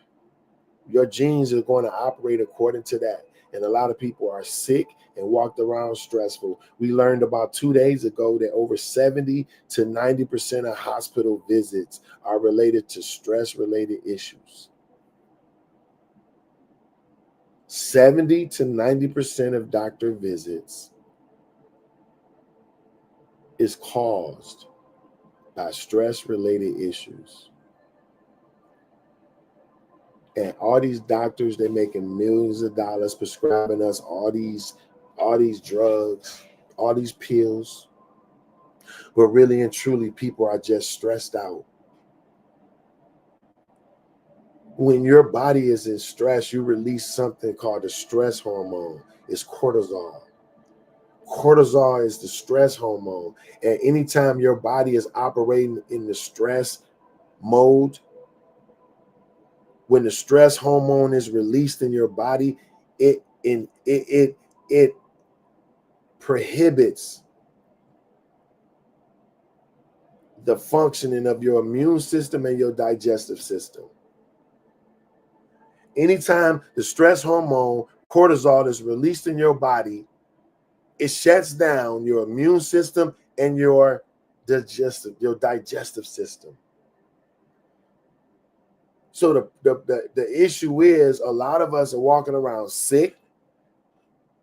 your genes are going to operate according to that. And a lot of people are sick and walked around stressful. We learned about 2 days ago that over 70 to 90% of hospital visits are related to stress-related issues. 70 to 90% of doctor visits is caused by stress-related issues. And all these doctors, they're making millions of dollars prescribing us all these drugs, all these pills. But really and truly, people are just stressed out. When your body is in stress, you release something called the stress hormone. It's cortisol. Cortisol is the stress hormone. And anytime your body is operating in the stress mode, when the stress hormone is released in your body, it prohibits the functioning of your immune system and your digestive system. Anytime the stress hormone cortisol is released in your body, it shuts down your immune system and your digestive system. So the issue is a lot of us are walking around sick.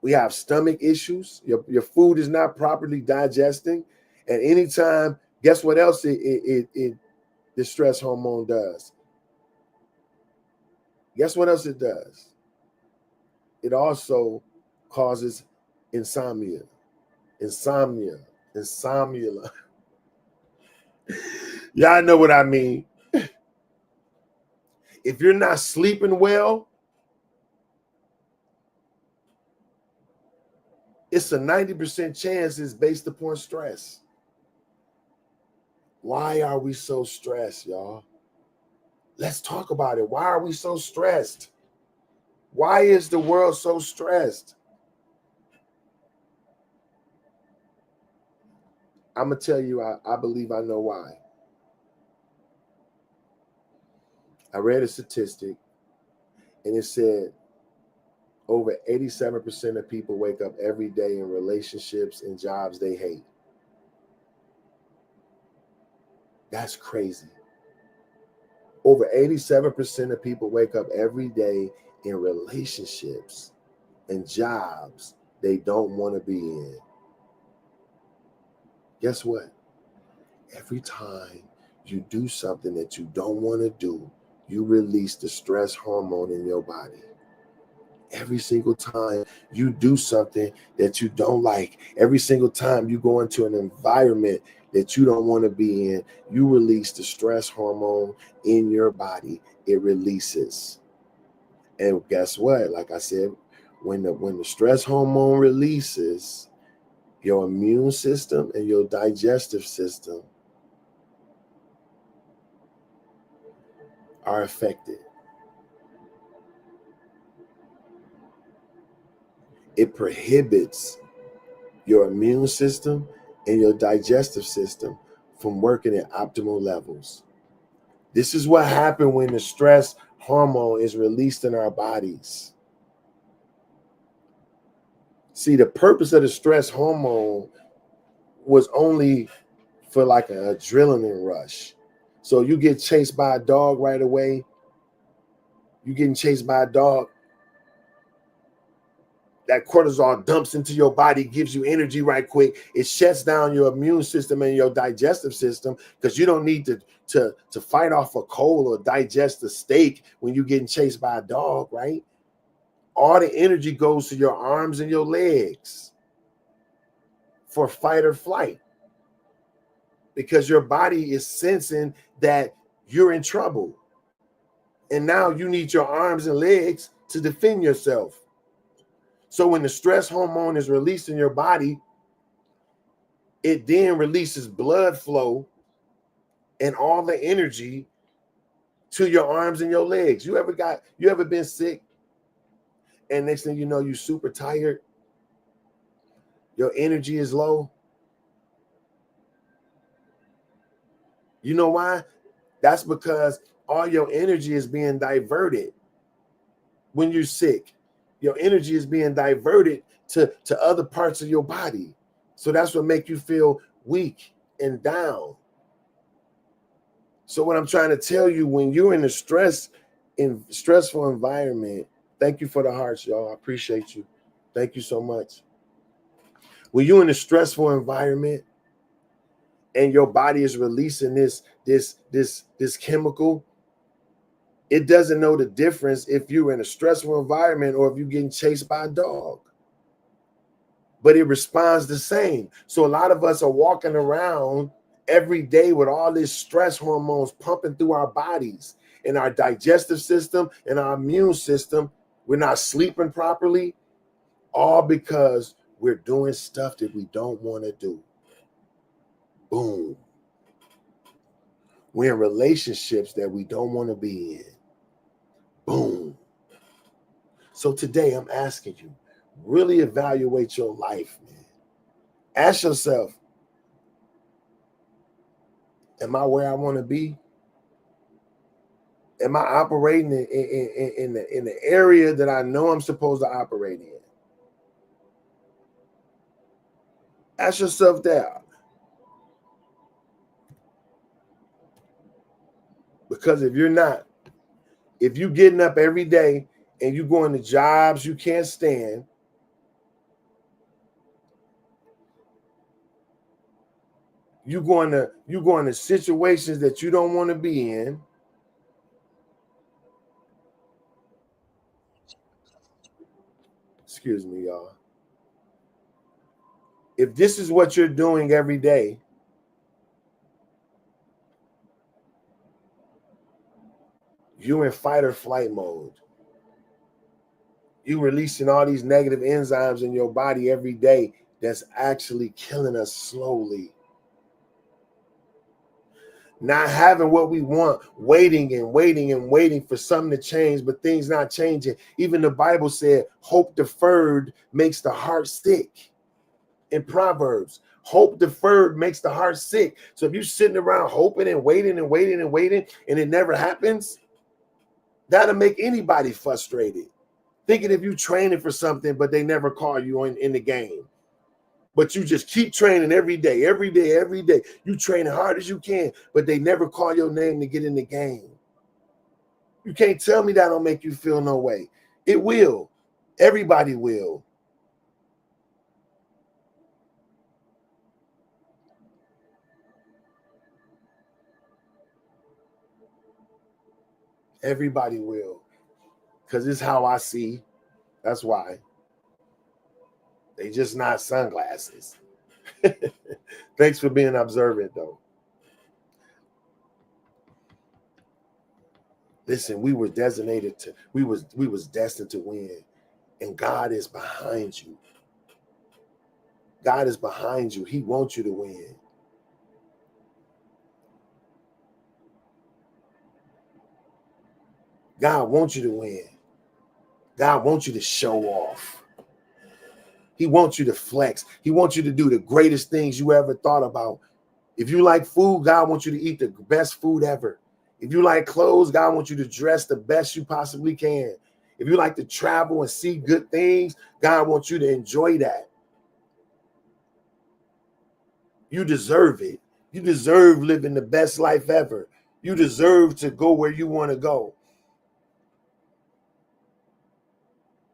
We have stomach issues. Your food is not properly digesting. And anytime, guess what else the stress hormone does? Guess what else it does? It also causes insomnia. Y'all know what I mean. If you're not sleeping well, it's a 90% chance it's based upon stress. Why are we so stressed, y'all? Let's talk about it. Why are we so stressed? Why is the world so stressed? I'm going to tell you, I believe I know why. I read a statistic, and it said over 87% of people wake up every day in relationships and jobs they hate. That's crazy. Over 87% of people wake up every day in relationships and jobs they don't want to be in. Guess what? Every time you do something that you don't want to do, you release the stress hormone in your body. Every single time you do something that you don't like, every single time you go into an environment that you don't want to be in, you release the stress hormone in your body. It releases. And guess what? Like I said, when the stress hormone releases, your immune system and your digestive system are affected. It prohibits your immune system and your digestive system from working at optimal levels. This is what happens when the stress hormone is released in our bodies. See, the purpose of the stress hormone was only for like an adrenaline rush. So you get chased by a dog right away. You getting chased by a dog. That cortisol dumps into your body, gives you energy right quick. It shuts down your immune system and your digestive system because you don't need to fight off a cold or digest a steak when you're getting chased by a dog, right? All the energy goes to your arms and your legs for fight or flight because your body is sensing that you're in trouble. And now you need your arms and legs to defend yourself. So when the stress hormone is released in your body, it then releases blood flow and all the energy to your arms and your legs. You ever been sick and next thing you know, you're super tired, your energy is low? You know why? That's because all your energy is being diverted when you're sick. Your energy is being diverted to other parts of your body. So that's what makes you feel weak and down. So what I'm trying to tell you, when you're in a stressful environment, thank you for the hearts, y'all. I appreciate you. Thank you so much. When you're in a stressful environment and your body is releasing this chemical, it doesn't know the difference if you're in a stressful environment or if you're getting chased by a dog. But it responds the same. So a lot of us are walking around every day with all this stress hormones pumping through our bodies and our digestive system and our immune system. We're not sleeping properly, all because we're doing stuff that we don't want to do. Boom. We're in relationships that we don't want to be in. Boom. So today I'm asking you, really evaluate your life, man. Ask yourself, am I where I want to be? Am I operating in the area that I know I'm supposed to operate in? Ask yourself that. Because if you're not, if you're getting up every day and you're going to jobs you can't stand, you're going to situations that you don't want to be in. Excuse me, y'all. If this is what you're doing every day, you're in fight or flight mode. You're releasing all these negative enzymes in your body every day that's actually killing us slowly. Not having what we want, waiting and waiting and waiting for something to change, but things not changing. Even the Bible said, hope deferred makes the heart sick. In Proverbs, hope deferred makes the heart sick. So if you're sitting around hoping and waiting and waiting and waiting, and it never happens, that'll make anybody frustrated. Thinking if you're training for something, but they never call you in the game. But you just keep training every day, every day, every day. You train as hard as you can, but they never call your name to get in the game. You can't tell me that don't make you feel no way. It will. Everybody will. Everybody will. Because it's how I see. That's why. They just not sunglasses. Thanks for being observant, though. Listen, we were designated to, we was destined to win. And God is behind you. God is behind you. He wants you to win. God wants you to win. God wants you to show off. He wants you to flex. He wants you to do the greatest things you ever thought about. If you like food, God wants you to eat the best food ever. If you like clothes, God wants you to dress the best you possibly can. If you like to travel and see good things, God wants you to enjoy that. You deserve it. You deserve living the best life ever. You deserve to go where you want to go.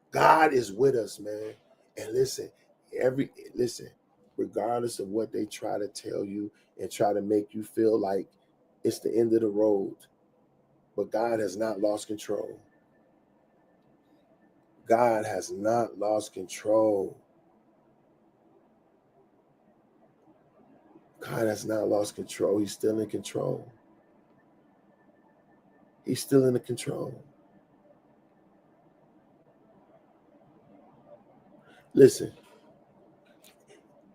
God is with us, man. And listen, regardless of what they try to tell you and try to make you feel like it's the end of the road, but God has not lost control. God has not lost control. God has not lost control. He's still in control. He's still in the control. Listen,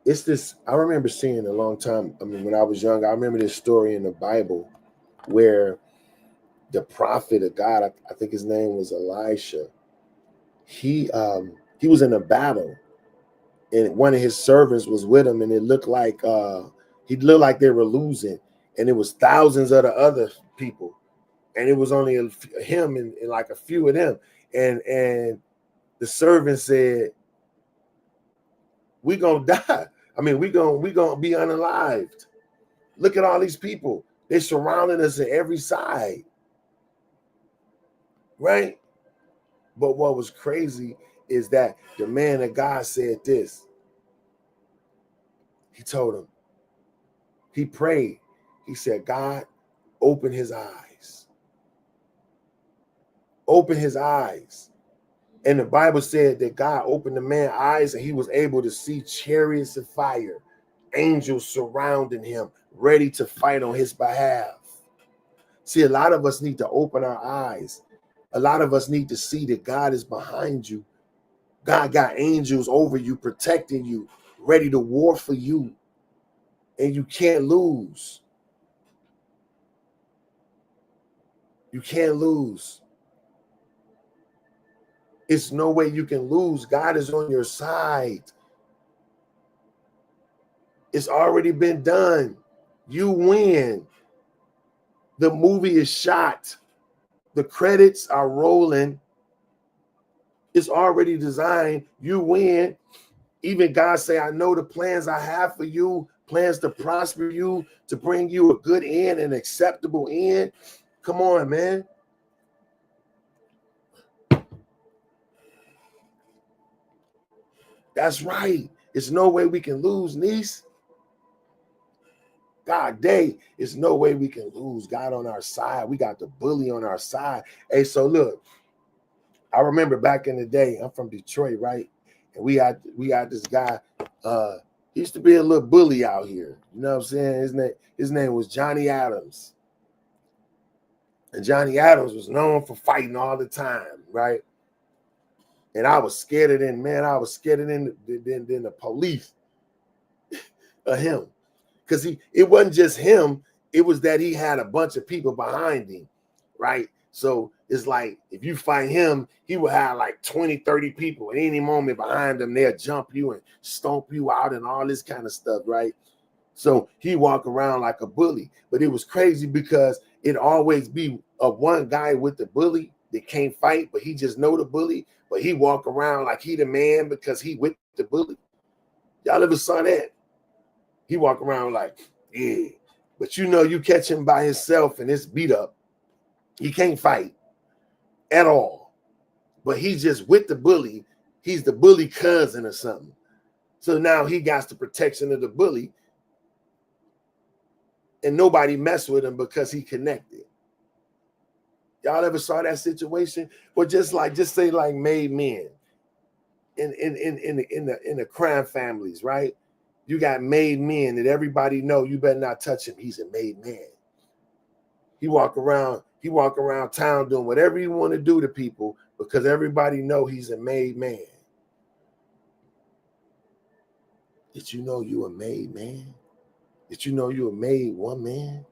it's this. I remember seeing a long time. I mean, when I was young, I remember this story in the Bible where the prophet of God, I think his name was Elisha. He was in a battle, and one of his servants was with him, and it looked like they were losing, and it was thousands of the other people, and it was only him and like a few of them, and the servant said, "We gonna die. I mean, we gonna be unalived. Look at all these people. They're surrounding us on every side, right?" But what was crazy is that the man of God said this. He told him, he prayed. He said, "God, open his eyes. Open his eyes." And the Bible said that God opened the man's eyes and he was able to see chariots of fire, angels surrounding him, ready to fight on his behalf. See, a lot of us need to open our eyes. A lot of us need to see that God is behind you. God got angels over you, protecting you, ready to war for you. And you can't lose. You can't lose. It's no way you can lose. God is on your side. It's already been done. You win. The movie is shot. The credits are rolling. It's already designed. You win. Even God say, "I know the plans I have for you, plans to prosper you, to bring you a good end, an acceptable end." Come on, man. That's right. There's no way we can lose, niece. God day, there's no way we can lose. God on our side. We got the bully on our side. Hey, so look, I remember back in the day, I'm from Detroit, right? And we had this guy, he used to be a little bully out here. You know what I'm saying? His name was Johnny Adams. And Johnny Adams was known for fighting all the time, right? And I was scared of them, man. I was scared of them than the police of him. Because it wasn't just him, it was that he had a bunch of people behind him, right? So it's like if you fight him, he will have like 20, 30 people at any moment behind him. They'll jump you and stomp you out and all this kind of stuff, right? So he walk around like a bully. But it was crazy because it always be a one guy with the bully that can't fight, but he just know the bully. But he walk around like he the man because he with the bully. Y'all ever saw that? He walk around like, yeah. But you know, you catch him by himself and it's beat up. He can't fight at all. But he's just with the bully. He's the bully cousin or something. So now he got the protection of the bully. And nobody mess with him because he connected. Y'all ever saw that situation? Or just say like made men in the crime families, right? You got made men that everybody know you better not touch him. He's a made man. He walk around town doing whatever he want to do to people because everybody know he's a made man. Did you know you were made man? Did you know you were made woman?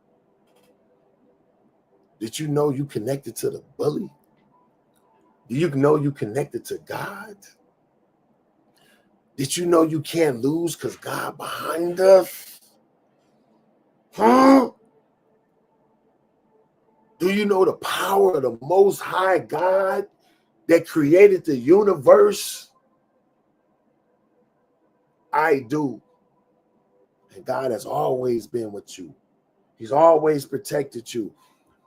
Did you know you connected to the bully? Do you know you connected to God? Did you know you can't lose because God behind us? Huh? Do you know the power of the Most High God that created the universe? I do. And God has always been with you. He's always protected you.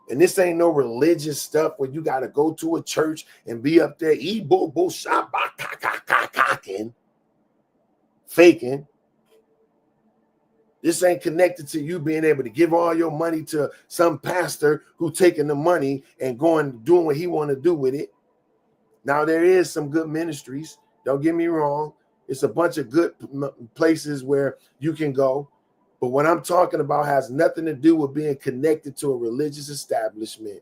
And this ain't no religious stuff where you got to go to a church and be up there, faking. This ain't connected to you being able to give all your money to some pastor who taking the money and going doing what he want to do with it. Now, there is some good ministries. Don't get me wrong. It's a bunch of good places where you can go. But what I'm talking about has nothing to do with being connected to a religious establishment.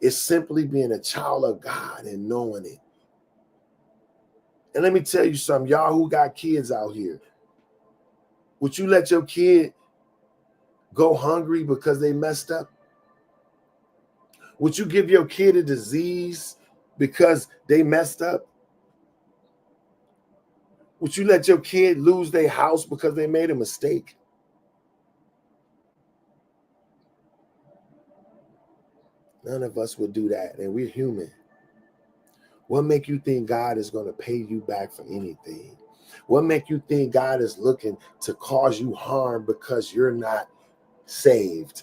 It's simply being a child of God and knowing it. And let me tell you something, y'all who got kids out here. Would you let your kid go hungry because they messed up? Would you give your kid a disease because they messed up? Would you let your kid lose their house because they made a mistake? None of us would do that, and we're human. What make you think God is going to pay you back for anything? What make you think God is looking to cause you harm because you're not saved?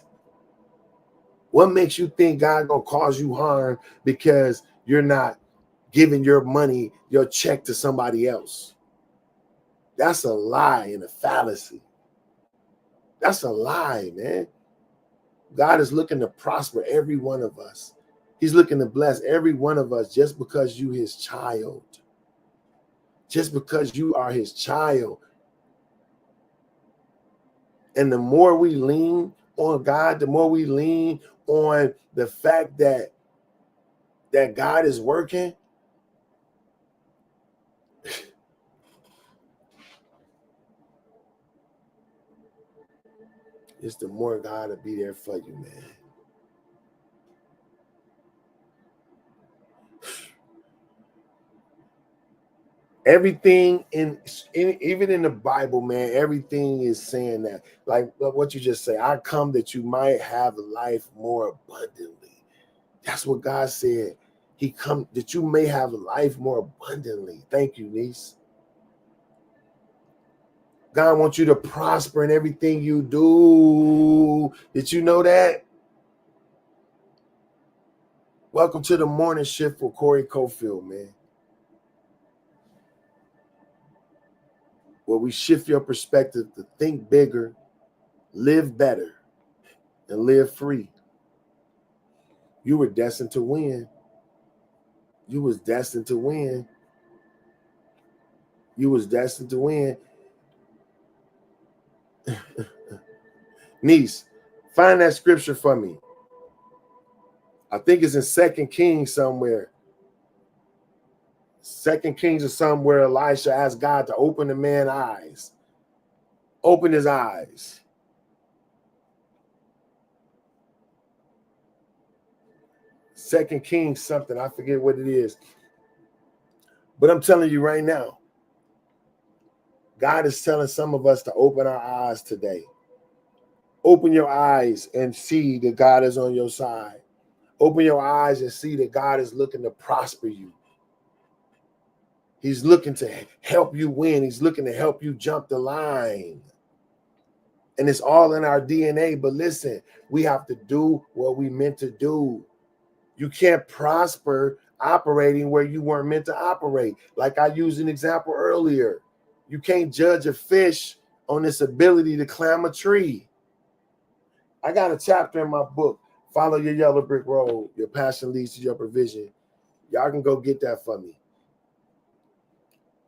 What makes you think God going to cause you harm because you're not giving your money, your check to somebody else? That's a lie and a fallacy. That's a lie, man. God is looking to prosper every one of us. He's looking to bless every one of us just because you his child. Just because you are his child. And the more we lean on God, the more we lean on the fact that God is working, it's the more God will be there for you, man. Everything even in the Bible, man, everything is saying that. Like what you just say, I come that you might have life more abundantly. That's what God said. He come that you may have life more abundantly. Thank you, niece. God wants you to prosper in everything you do. Did you know that? Welcome to the morning shift with Corey Cofield, man. Where we shift your perspective to think bigger, live better, and live free. You were destined to win. You was destined to win. You was destined to win. Niece, find that scripture for me. I think it's in 2 Kings somewhere. 2 Kings or somewhere, Elisha asked God to open the man's eyes. Open his eyes. Second Kings something. I forget what it is. But I'm telling you right now, God is telling some of us to open our eyes today. Open your eyes and see that God is on your side. Open your eyes and see that God is looking to prosper you. He's looking to help you win. He's looking to help you jump the line. And it's all in our DNA. But listen, we have to do what we meant to do. You can't prosper operating where you weren't meant to operate. Like I used an example earlier. You can't judge a fish on its ability to climb a tree. I got a chapter in my book, Follow Your Yellow Brick Road. Your passion leads to your provision. Y'all can go get that for me.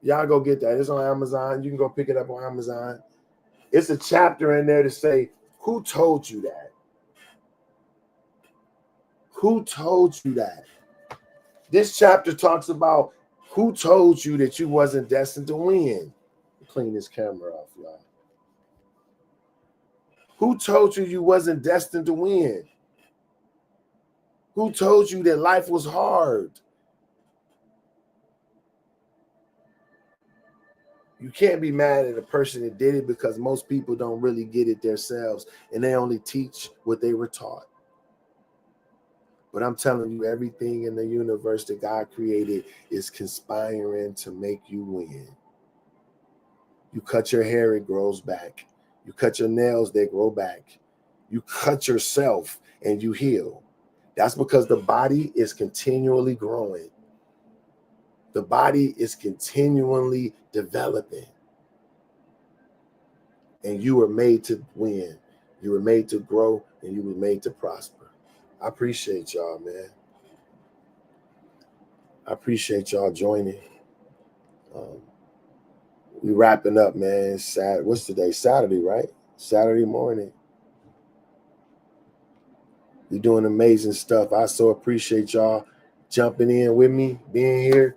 Y'all go get that. It's on Amazon. You can go pick it up on Amazon. It's a chapter in there to say, who told you that? Who told you that? This chapter talks about who told you that you wasn't destined to win. clean this camera off, y'all. Who told you you wasn't destined to win? Who told you that life was hard? You can't be mad at a person that did it, because most people don't really get it themselves, and they only teach what they were taught. But I'm telling you, everything in the universe that God created is conspiring to make you win. You cut your hair, it grows back. You cut your nails, they grow back. You cut yourself and you heal. That's because the body is continually growing. The body is continually developing. And you were made to win. You were made to grow, and you were made to prosper. I appreciate y'all, man. I appreciate y'all joining. We wrapping up, man. What's today? Saturday, right? Saturday morning. We doing amazing stuff. I so appreciate y'all jumping in with me, being here.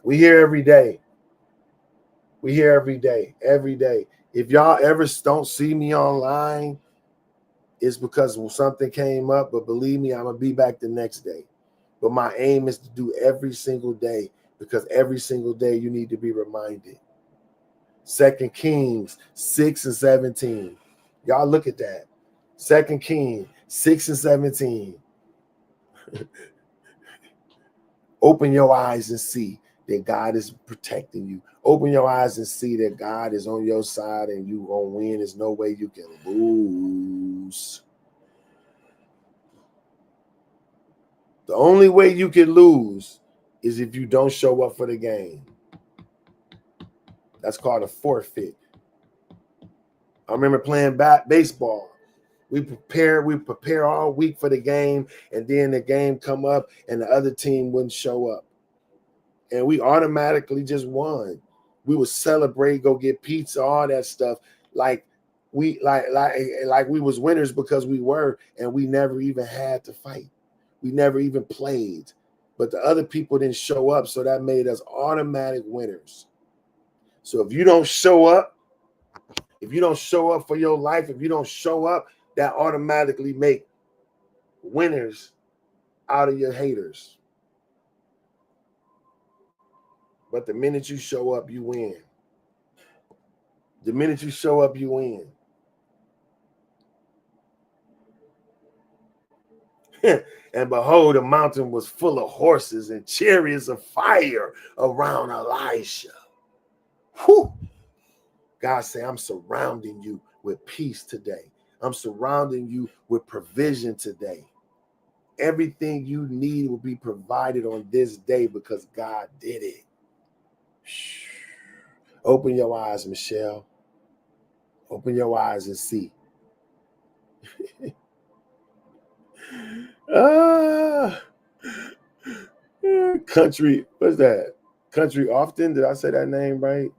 We here every day. We here every day, every day. If y'all ever don't see me online, it's because something came up, but believe me, I'm going to be back the next day. But my aim is to do every single day, because every single day you need to be reminded. 2 Kings 6:17. Y'all look at that. 2 Kings 6:17. Open your eyes and see that God is protecting you. Open your eyes and see that God is on your side and you gonna win. There's no way you can lose. The only way you can lose is if you don't show up for the game. That's called a forfeit. I remember playing baseball. We prepare all week for the game, and then the game come up and the other team wouldn't show up. And we automatically just won. We would celebrate, go get pizza, all that stuff. Like we was winners, because we were, and we never even had to fight. We never even played. But the other people didn't show up, so that made us automatic winners. So if you don't show up, for your life, if you don't show up, that automatically make winners out of your haters. But the minute you show up, you win. The minute you show up, you win. And behold, the mountain was full of horses and chariots of fire around Elisha. Whew. God say, I'm surrounding you with peace today. I'm surrounding you with provision today. Everything you need will be provided on this day, because God did it. Open your eyes, Michelle. Open your eyes and see. Country, what's that? Country Often? Did I say that name right?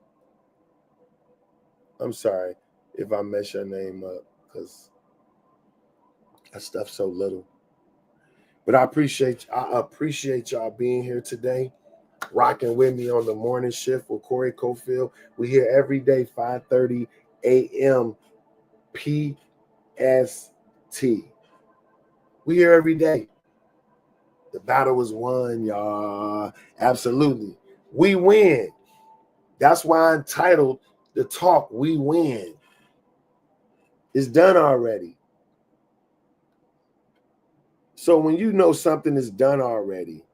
I'm sorry if I mess your name up, because that stuff's so little. But I appreciate y'all being here today, rocking with me on the morning shift with Corey Cofield. We here every day, 5:30 a.m. PST. We here every day. The battle is won, y'all. Absolutely. We win. That's why I entitled the talk, We Win. It's done already. So when you know something is done already,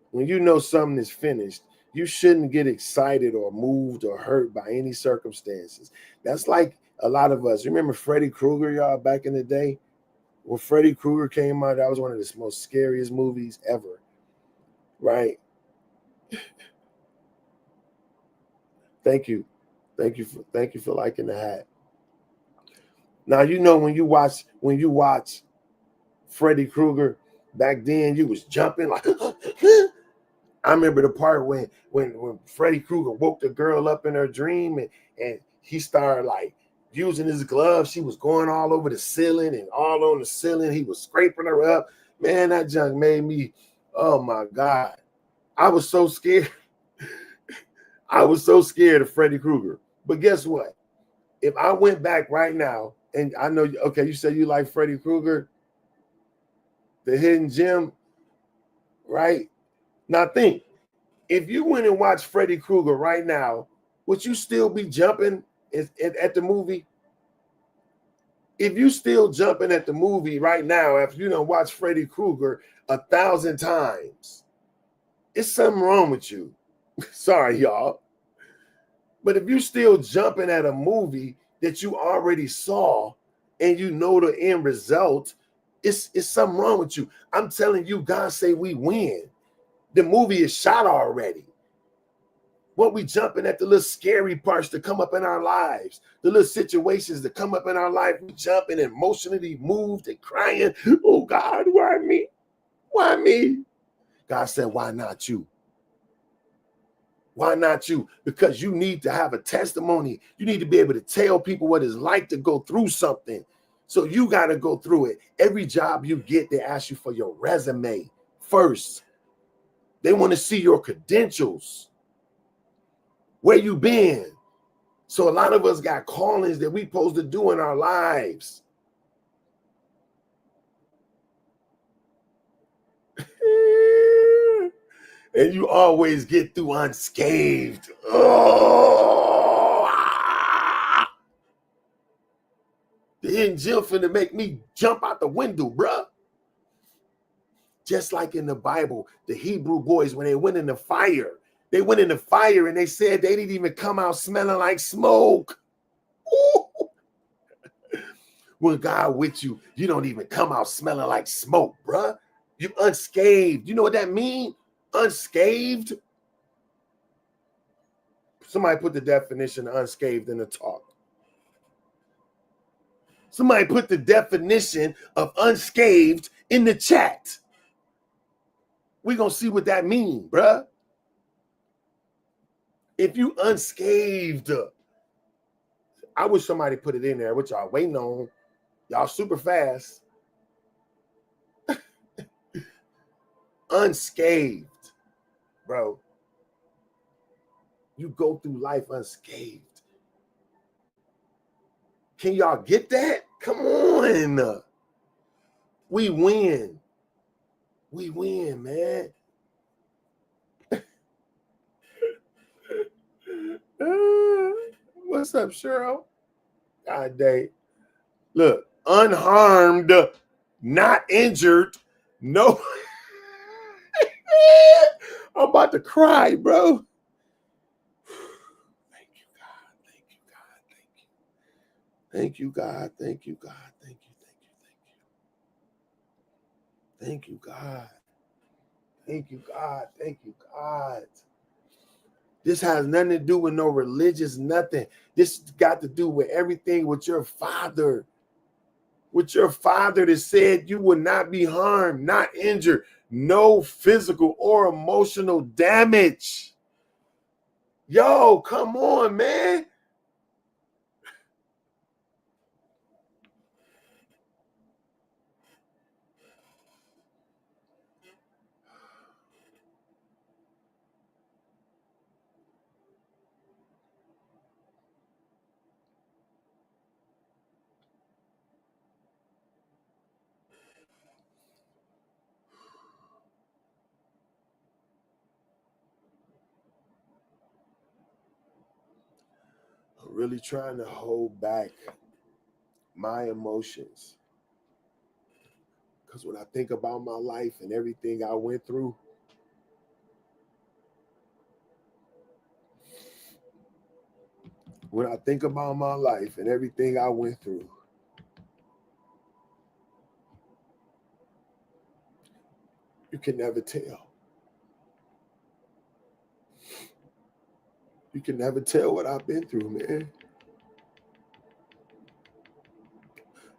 when you know something is finished, you shouldn't get excited or moved or hurt by any circumstances. That's like a lot of us. Remember Freddy Krueger, y'all, back in the day? When Freddy Krueger came out, that was one of the most scariest movies ever, right? Thank you for liking the hat. Now, you know, when you watch Freddy Krueger back then, you was jumping like I remember the part when Freddy Krueger woke the girl up in her dream, and he started like using his gloves. She was going all over the ceiling and all on the ceiling. He was scraping her up. Man, that junk made me, oh my God. I was so scared. was so scared of Freddy Krueger. But guess what? If I went back right now, and I know, okay, you said you like Freddy Krueger, the hidden gem, right? Now think, if you went and watched Freddy Krueger right now, would you still be jumping at the movie? If you still jumping at the movie right now, after you don't watch Freddy Krueger 1,000 times, it's something wrong with you. Sorry, y'all. But if you still jumping at a movie that you already saw and you know the end result, it's something wrong with you. I'm telling you, God say we win. The movie is shot already. What we jumping at the little scary parts that come up in our lives, the little situations that come up in our life, we jumping and emotionally moved and crying. Oh God, why me? Why me? God said, why not you? Why not you? Because you need to have a testimony. You need to be able to tell people what it's like to go through something. So you got to go through it. Every job you get, they ask you for your resume first. They want to see your credentials. Where you been? So a lot of us got callings that we supposed to do in our lives. And you always get through unscathed. Oh, the hidden gem finna make me jump out the window, bruh. Just like in the Bible, the Hebrew boys, when they went in the fire, and they said they didn't even come out smelling like smoke. Ooh. When God with you, you don't even come out smelling like smoke, bruh. You unscathed. You know what that means? Unscathed. Somebody put the definition of unscathed in the talk. Somebody put the definition of unscathed in the chat. We're going to see what that means, bruh. If you unscathed, I wish somebody put it in there. What y'all waiting on? Y'all super fast. Unscathed, bro. You go through life unscathed. Can y'all get that? Come on. We win. We win, man. What's up, Cheryl? God dang. Look, unharmed, not injured, no. I'm about to cry, bro. Thank you, God. Thank you, God. Thank you. Thank you, God. Thank you, God. Thank you. Thank you. Thank you. Thank you, God. Thank you, God. Thank you, God. This has nothing to do with no religious nothing. This got to do with everything with your father. With your father that said you will not be harmed, not injured, no physical or emotional damage. Yo, come on, man. I'm really trying to hold back my emotions. Because when I think about my life and everything I went through, when I think about my life and everything I went through, you can never tell. You can never tell what I've been through, man.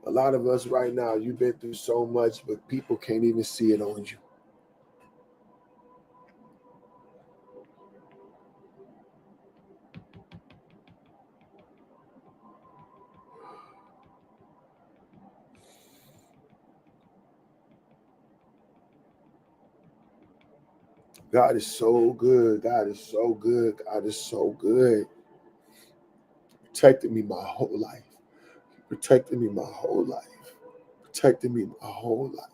A lot of us right now, you've been through so much, but people can't even see it on you. God is so good. God is so good. God is so good. Protected me my whole life. Protected me my whole life. Protected me my whole life.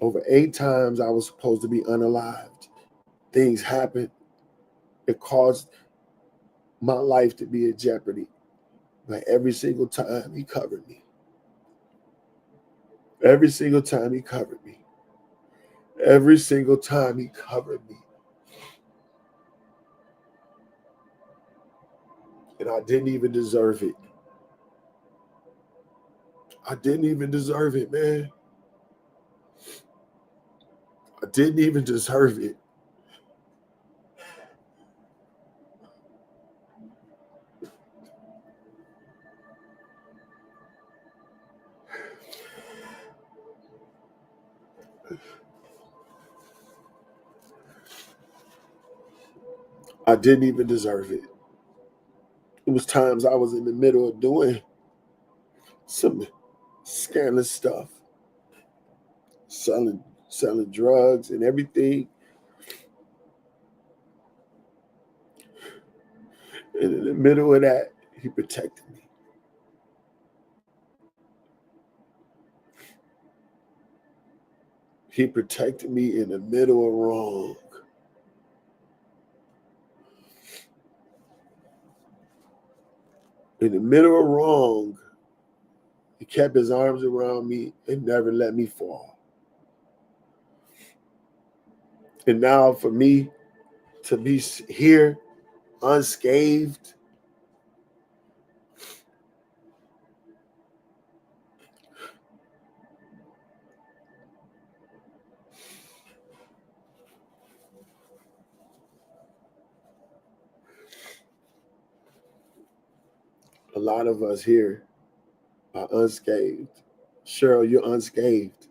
Over 8 times I was supposed to be unalived. Things happened. It caused my life to be in jeopardy. But every single time he covered me. Every single time he covered me. Every single time he covered me. And I didn't even deserve it. I didn't even deserve it, man. I didn't even deserve it. I didn't even deserve it. It was times I was in the middle of doing some scandalous stuff, selling drugs and everything. And in the middle of that, he protected me. He protected me in the middle of wrong. In the middle of wrong, he kept his arms around me and never let me fall. And now for me to be here unscathed, a lot of us here are unscathed. Cheryl, you're unscathed.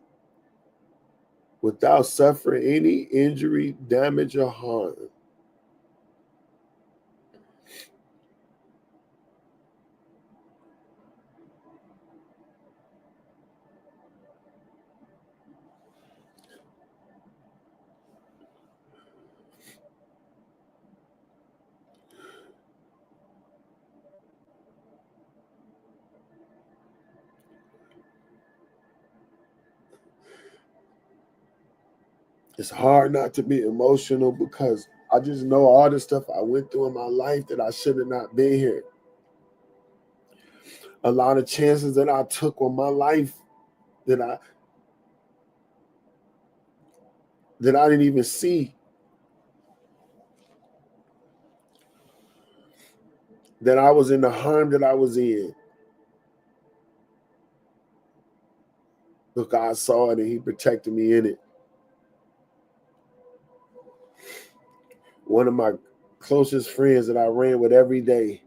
Without suffering any injury, damage, or harm. It's hard not to be emotional because I just know all the stuff I went through in my life that I should have not been here. A lot of chances that I took on my life that I didn't even see. That I was in the harm that I was in. But God saw it and he protected me in it. One of my closest friends that I ran with every day,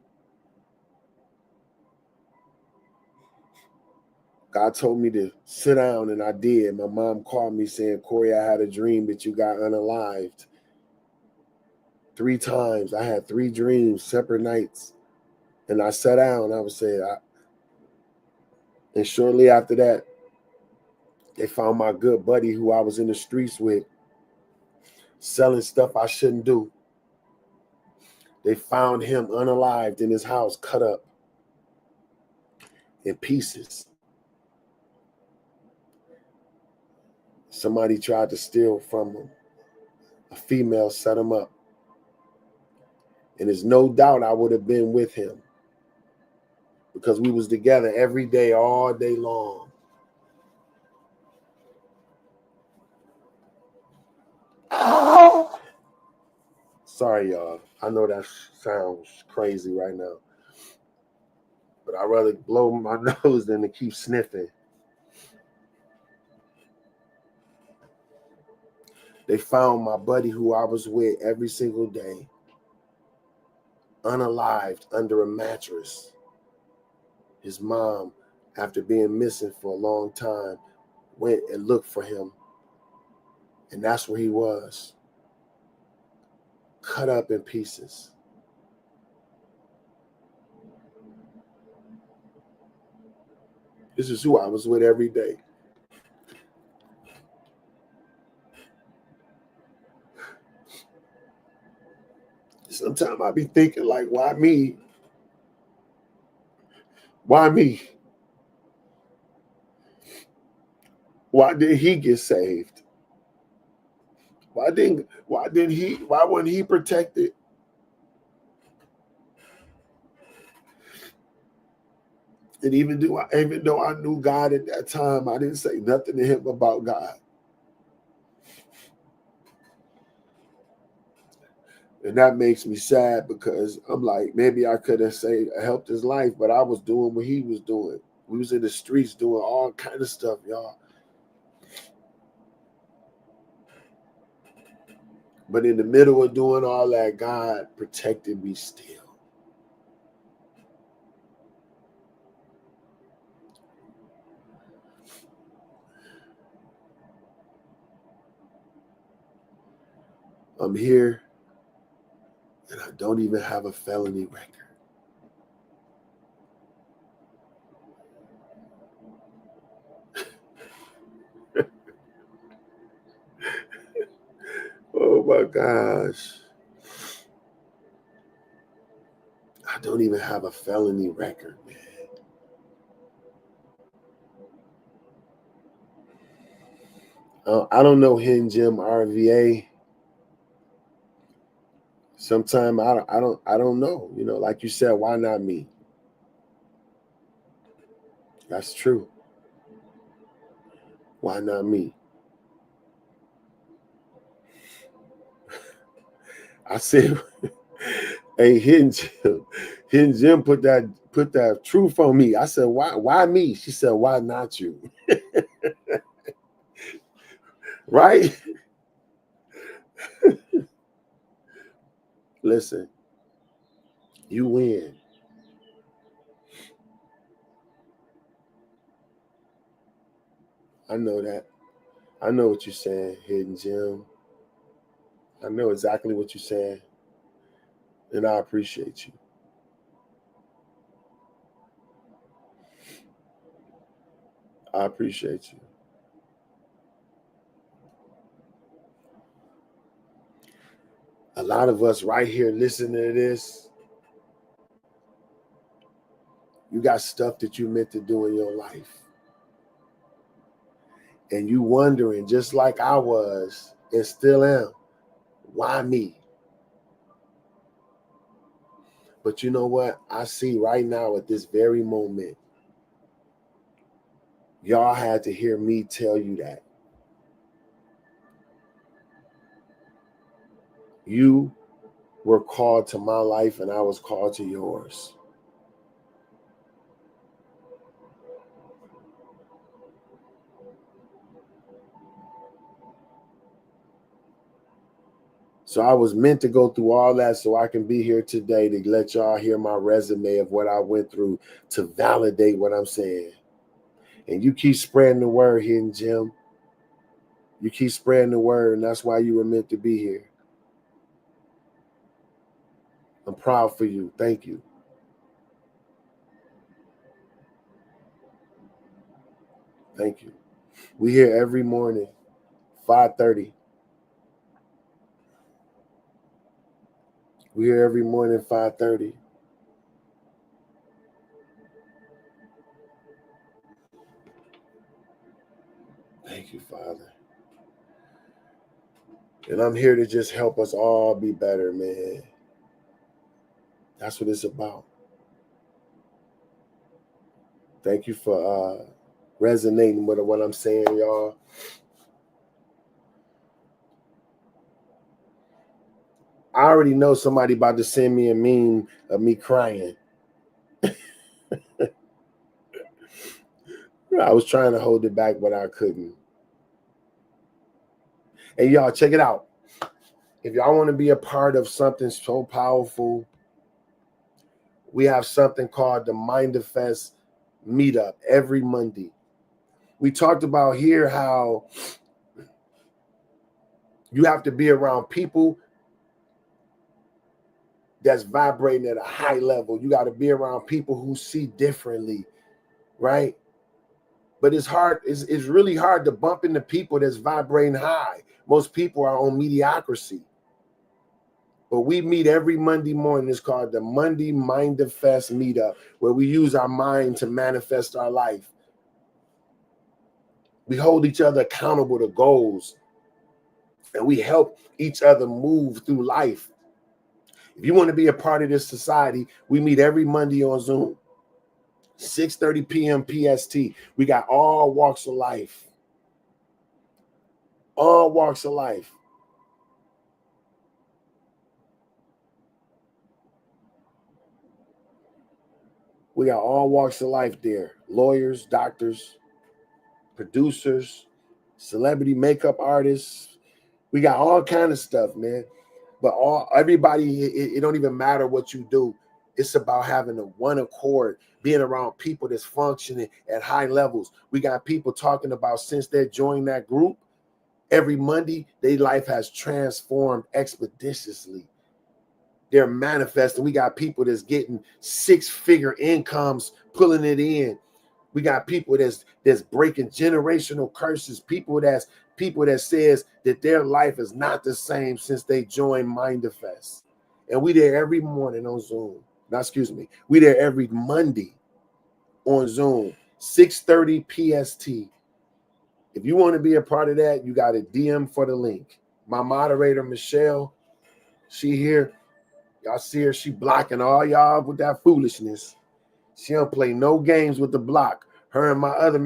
God told me to sit down, and I did. My mom called me saying, Corey, I had a dream that you got unalived. 3 times. I had 3 dreams, separate nights. And I sat down, I was saying, and shortly after that, they found my good buddy who I was in the streets with, selling stuff I shouldn't do. They found him unalived in his house, cut up in pieces. Somebody tried to steal from him. A female set him up. And there's no doubt I would have been with him because we was together every day, all day long. Sorry, y'all. I know that sounds crazy right now, but I'd rather blow my nose than to keep sniffing. They found my buddy who I was with every single day, unalived under a mattress. His mom, after being missing for a long time, went and looked for him. And that's where he was, cut up in pieces. This is who I was with every day. Sometimes I be thinking like, why me? Why me? Why did he get saved? Why wasn't he protected? And even though I knew God at that time, I didn't say nothing to him about God. And that makes me sad because I'm like, maybe I could have helped his life, but I was doing what he was doing. We was in the streets doing all kind of stuff, y'all. But in the middle of doing all that, God protected me still. I'm here, and I don't even have a felony record. Oh my gosh. I don't even have a felony record, man. I don't know Hen Jim RVA. Sometimes I don't know. You know, like you said, why not me? That's true. Why not me? I said, hey, Hen Jim put that truth on me. I said, why me? She said, why not you? Right? Listen, you win. I know that. I know what you're saying, Hidden Jim. I know exactly what you're saying. And I appreciate you. I appreciate you. A lot of us right here listening to this, you got stuff that you meant to do in your life. And you wondering, just like I was and still am, why me? But you know what? I see right now at this very moment, y'all had to hear me tell you that. You were called to my life and I was called to yours. So I was meant to go through all that so I can be here today to let y'all hear my resume of what I went through to validate what I'm saying. And you keep spreading the word, Hidden Jim. You keep spreading the word, and that's why you were meant to be here. I'm proud for you. Thank you. Thank you. We here every morning, 5:30. We here every morning, 5:30. Thank you, Father. And I'm here to just help us all be better, man. That's what it's about. Thank you for resonating with what I'm saying, y'all. I already know somebody about to send me a meme of me crying. I was trying to hold it back, but I couldn't. And y'all, check it out. If y'all want to be a part of something so powerful, we have something called the Minderfest meetup every Monday. We talked about here how you have to be around people that's vibrating at a high level. You got to be around people who see differently, right? But it's hard. It's really hard to bump into people that's vibrating high. Most people are on mediocrity. But we meet every Monday morning. It's called the Monday Mindfest Meetup, where we use our mind to manifest our life. We hold each other accountable to goals, and we help each other move through life. If you want to be a part of this society, we meet every Monday on Zoom, 6:30 p.m. PST. We got all walks of life. All walks of life. We got all walks of life there. Lawyers, doctors, producers, celebrity makeup artists. We got all kind of stuff, man. But everybody, it don't even matter what you do. It's about having a one accord, being around people that's functioning at high levels. We got people talking about since they joined that group, every Monday, their life has transformed expeditiously. They're manifesting. We got people that's getting 6-figure incomes, pulling it in. We got people that's breaking generational curses. People that says that their life is not the same since they joined Mindfest. And we there every morning on Zoom. Now, excuse me. We there every Monday on Zoom, 6:30 PST. If you want to be a part of that, you got to DM for the link. My moderator, Michelle, she here. Y'all see her, she blocking all y'all with that foolishness. She don't play no games with the block. Her and my other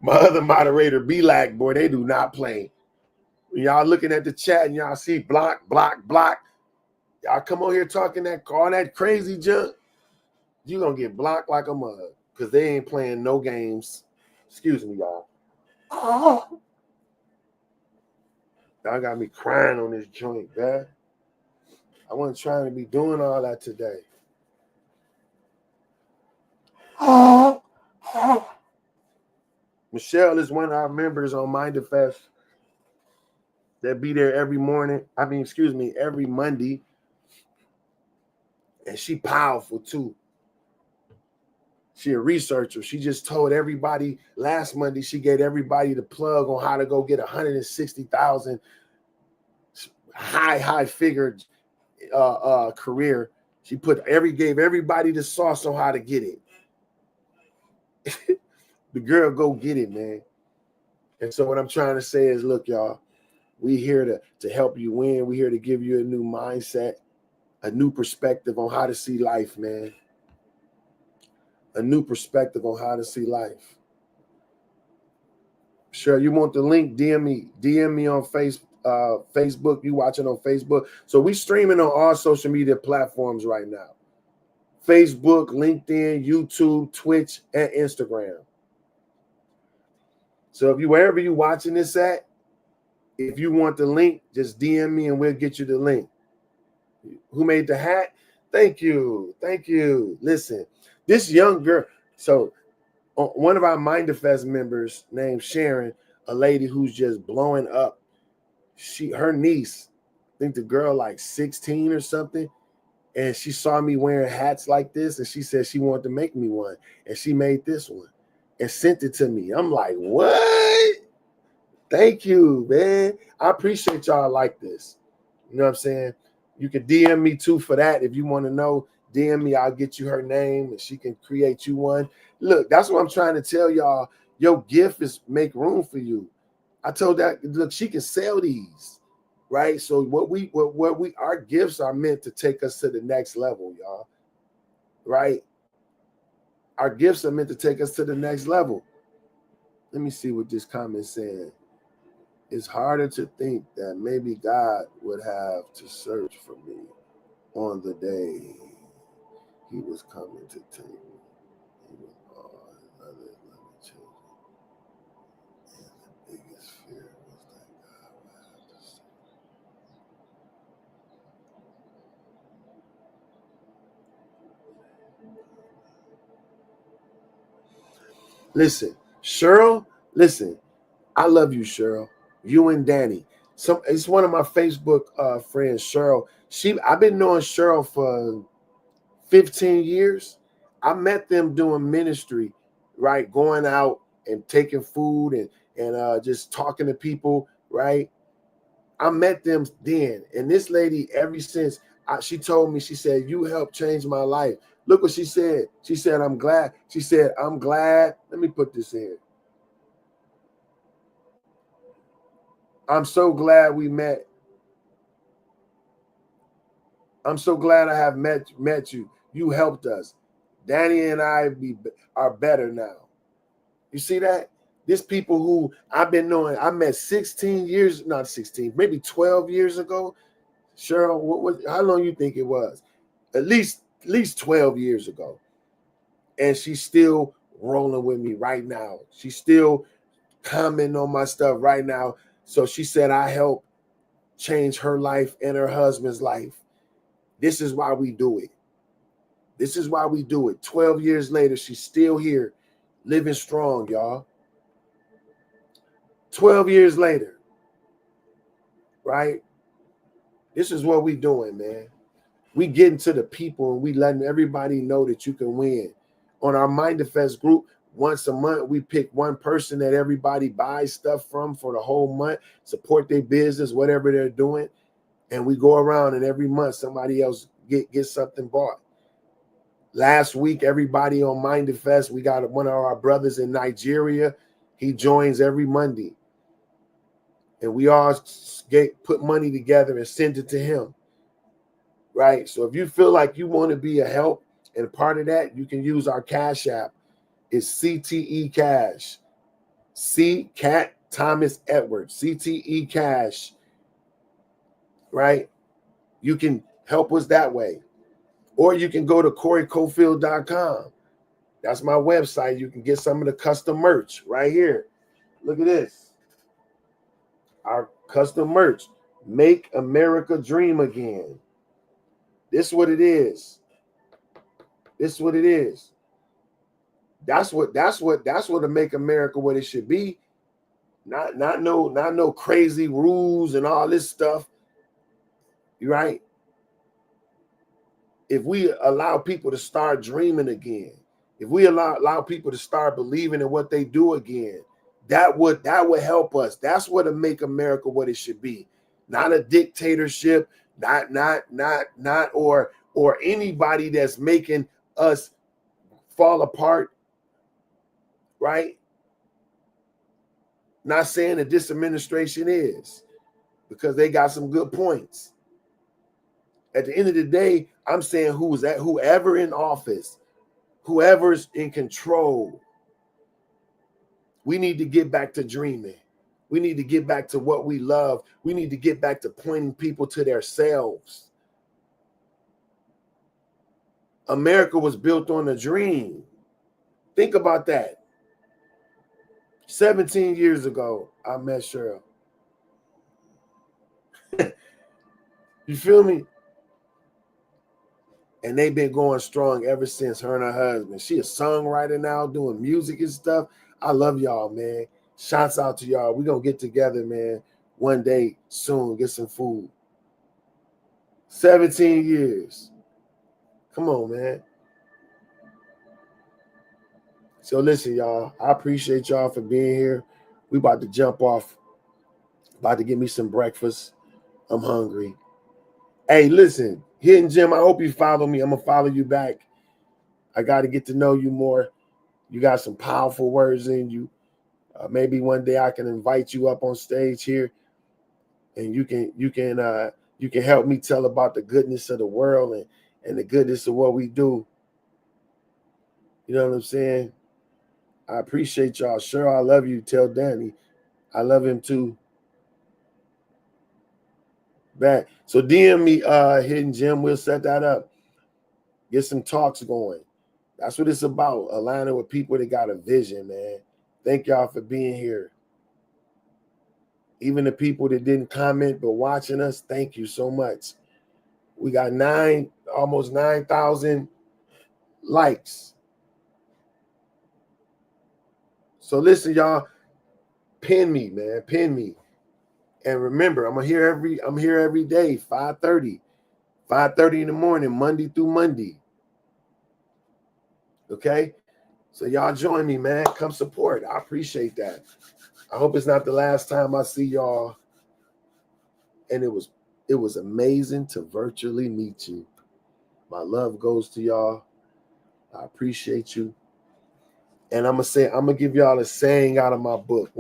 my other moderator, B-Lack, boy, they do not play. When y'all looking at the chat and y'all see block, block, block, y'all come on here talking all that crazy junk, you gonna get blocked like a mug because they ain't playing no games. Excuse me, y'all. Oh. Y'all got me crying on this joint, man. I wasn't trying to be doing all that today. Michelle is one of our members on Mindfest that be there every morning. Every Monday. And she powerful too. She a researcher. She just told everybody last Monday, she gave everybody the plug on how to go get 160,000 high figure career. She gave everybody the sauce on how to get it. The girl go get it, man. And so what I'm trying to say is, look, y'all, we here to help you win. We here to give you a new mindset, a new perspective on how to see life, man. A new perspective on how to see life. Sure, you want the link? DM me on Facebook. You watching on Facebook? So we streaming on all social media platforms right now: Facebook, LinkedIn, YouTube, Twitch, and Instagram. So if wherever you watching this at, if you want the link, just DM me and we'll get you the link. Who made the hat? Thank you. Listen, this young girl. So one of our Mindfest members named Sharon, a lady who's just blowing up. Her niece, I think the girl like 16 or something, and she saw me wearing hats like this, and she said she wanted to make me one, and she made this one and sent it to me. I'm like, what? Thank you, man. I appreciate y'all like this. You know what I'm saying? You can DM me too for that if you want to know. DM me, I'll get you her name and she can create you one. Look, that's what I'm trying to tell y'all. Your gift is make room for you. I told that, look, she can sell these, right? So our gifts are meant to take us to the next level, y'all, right? Our gifts are meant to take us to the next level. Let me see what this comment said. It's harder to think that maybe God would have to search for me on the day he was coming to take me. He was all his other little children. And the biggest fear was that God would have to search. Listen, Cheryl, I love you, Cheryl. You and Danny. It's one of my Facebook friends, Cheryl. I've been knowing Cheryl for 15 years. I met them doing ministry, right? Going out and taking food and just talking to people, right? I met them then. And this lady, ever since, she told me, she said, you helped change my life. Look what she said. She said, I'm glad. She said, I'm glad. Let me put this in. I'm so glad we met. I'm so glad I have met you. You helped us. Danny and I are better now. You see that? There's people who I've been knowing. I met 16 years, not 16, maybe 12 years ago. Cheryl, how long you think it was? At least 12 years ago. And she's still rolling with me right now. She's still commenting on my stuff right now. So she said I helped change her life and her husband's life. This is why we do it. This is why we do it. 12 years later, she's still here, living strong, y'all. 12 years later, right? This is what we doing, man. We getting to the people and we letting everybody know that you can win. On our Mind Defense group, once a month, we pick one person that everybody buys stuff from for the whole month, support their business, whatever they're doing. And we go around and every month somebody else get something bought. Last week, everybody on Mind Defense, we got one of our brothers in Nigeria. He joins every Monday. And we all put money together and send it to him. Right? So if you feel like you want to be a help and part of that, you can use our Cash App. It's CTE Cash. C Cat Thomas Edwards. CTE Cash. Right? You can help us that way. Or you can go to CoreyCofield.com. That's my website. You can get some of the custom merch right here. Look at this. Our custom merch. Make America Dream Again. This is what it is. This is what it is. That's what to make America what it should be. Not no crazy rules and all this stuff. You right? If we allow people to start dreaming again, if we allow people to start believing in what they do again, that would help us. That's what to make America what it should be. Not a dictatorship, not or anybody that's making us fall apart, right? Not saying that this administration is, because they got some good points. At the end of the day, I'm saying whoever in office, whoever's in control, we need to get back to dreaming. We need to get back to what we love. We need to get back to pointing people to themselves. America was built on a dream. Think about that. 17 years ago, I met Cheryl. You feel me? And they've been going strong ever since, her and her husband. She a songwriter now, doing music and stuff. I love y'all, man. Shouts out to y'all. We're going to get together, man, one day soon, get some food. 17 years. Come on, man. So listen, y'all, I appreciate y'all for being here. We about to jump off. About to get me some breakfast. I'm hungry. Hey, listen, Hidden Gem, I hope you follow me. I'm going to follow you back. I got to get to know you more. You got some powerful words in you. Maybe one day I can invite you up on stage here, and you can help me tell about the goodness of the world and the goodness of what we do. You know what I'm saying? I appreciate y'all. Sure, I love you. Tell Danny I love him too. Back. So DM me, Hidden Gem. We'll set that up. Get some talks going. That's what it's about. Aligning with people that got a vision, man. Thank y'all for being here. Even the people that didn't comment but watching us, thank you so much. We got almost 9,000 likes. So listen, y'all, pin me, man, pin me. And remember, I'm here every day, 5:30 in the morning, Monday through Monday. Okay? So y'all join me, man. Come support. I appreciate that. I hope it's not the last time I see y'all. And it was amazing to virtually meet you. My love goes to y'all. I appreciate you. And I'm gonna give y'all a saying out of my book.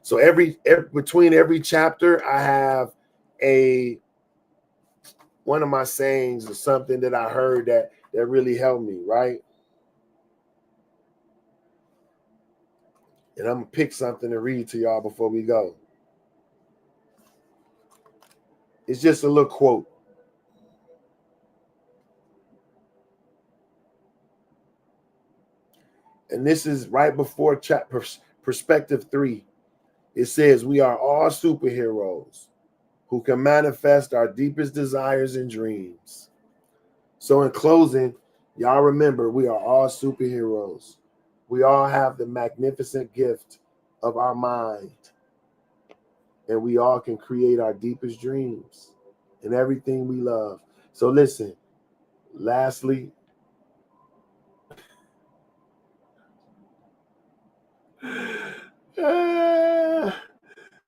So between every chapter, I have one of my sayings or something that I heard that really helped me, right? And I'm gonna pick something to read to y'all before we go. It's just a little quote. And this is right before perspective 3. It says, we are all superheroes who can manifest our deepest desires and dreams. So in closing, y'all remember, we are all superheroes. We all have the magnificent gift of our mind. And we all can create our deepest dreams and everything we love. So listen, lastly,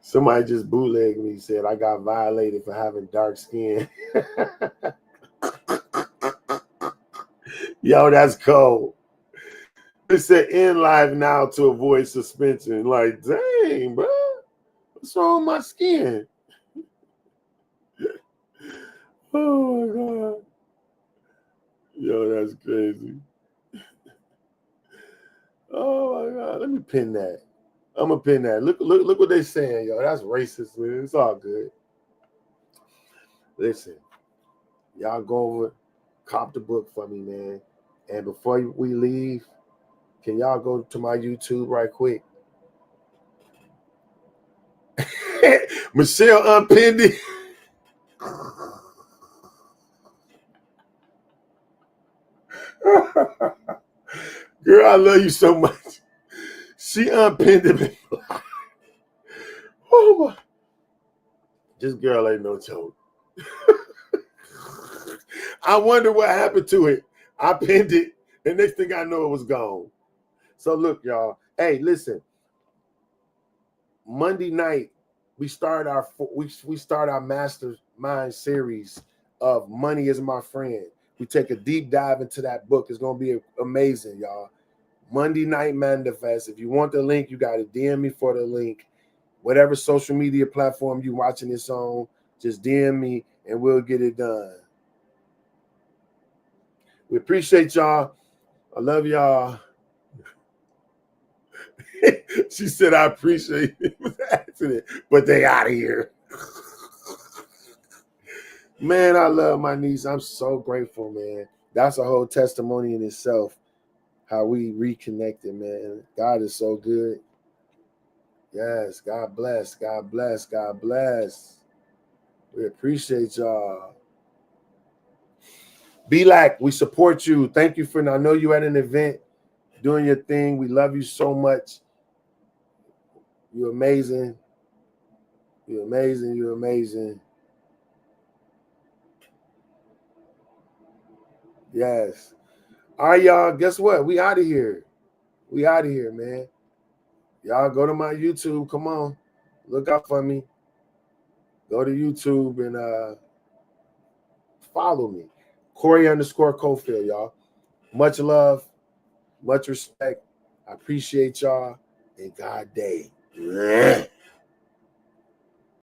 somebody just bootlegged me, said I got violated for having dark skin. Yo, that's cold. It said end live now to avoid suspension. Like, dang, bro, what's wrong with my skin? Oh my God. Yo, that's crazy. Oh my God. Let me pin that. I'm gonna pin that. Look what they saying, yo. That's racist, man. It's all good. Listen, y'all go over, cop the book for me, man. And before we leave, can y'all go to my YouTube right quick? Michelle unpinned it. Girl, I love you so much. She unpinned it. Oh my. This girl ain't no joke. I wonder what happened to it. I pinned it, and next thing I know, it was gone. So look, y'all. Hey, listen. Monday night, we start our mastermind series of Money Is My Friend. We take a deep dive into that book. It's gonna be amazing, y'all. Monday Night Manifest. If you want the link, you got to DM me for the link. Whatever social media platform you're watching this on, just DM me and we'll get it done. We appreciate y'all. I love y'all. She said, I appreciate it. It was an accident, but they out of here. Man, I love my niece. I'm so grateful, man. That's a whole testimony in itself, how we reconnected, man. God is so good. Yes, God bless, God bless, God bless. We appreciate y'all. Be like, we support you. Thank you I know you at an event doing your thing. We love you so much. You're amazing. You're amazing. You're amazing. Yes. All right, y'all. Guess what? We out of here. We out of here, man. Y'all go to my YouTube. Come on. Look out for me. Go to YouTube and follow me. Corey_Cofield, y'all. Much love. Much respect. I appreciate y'all. And God day.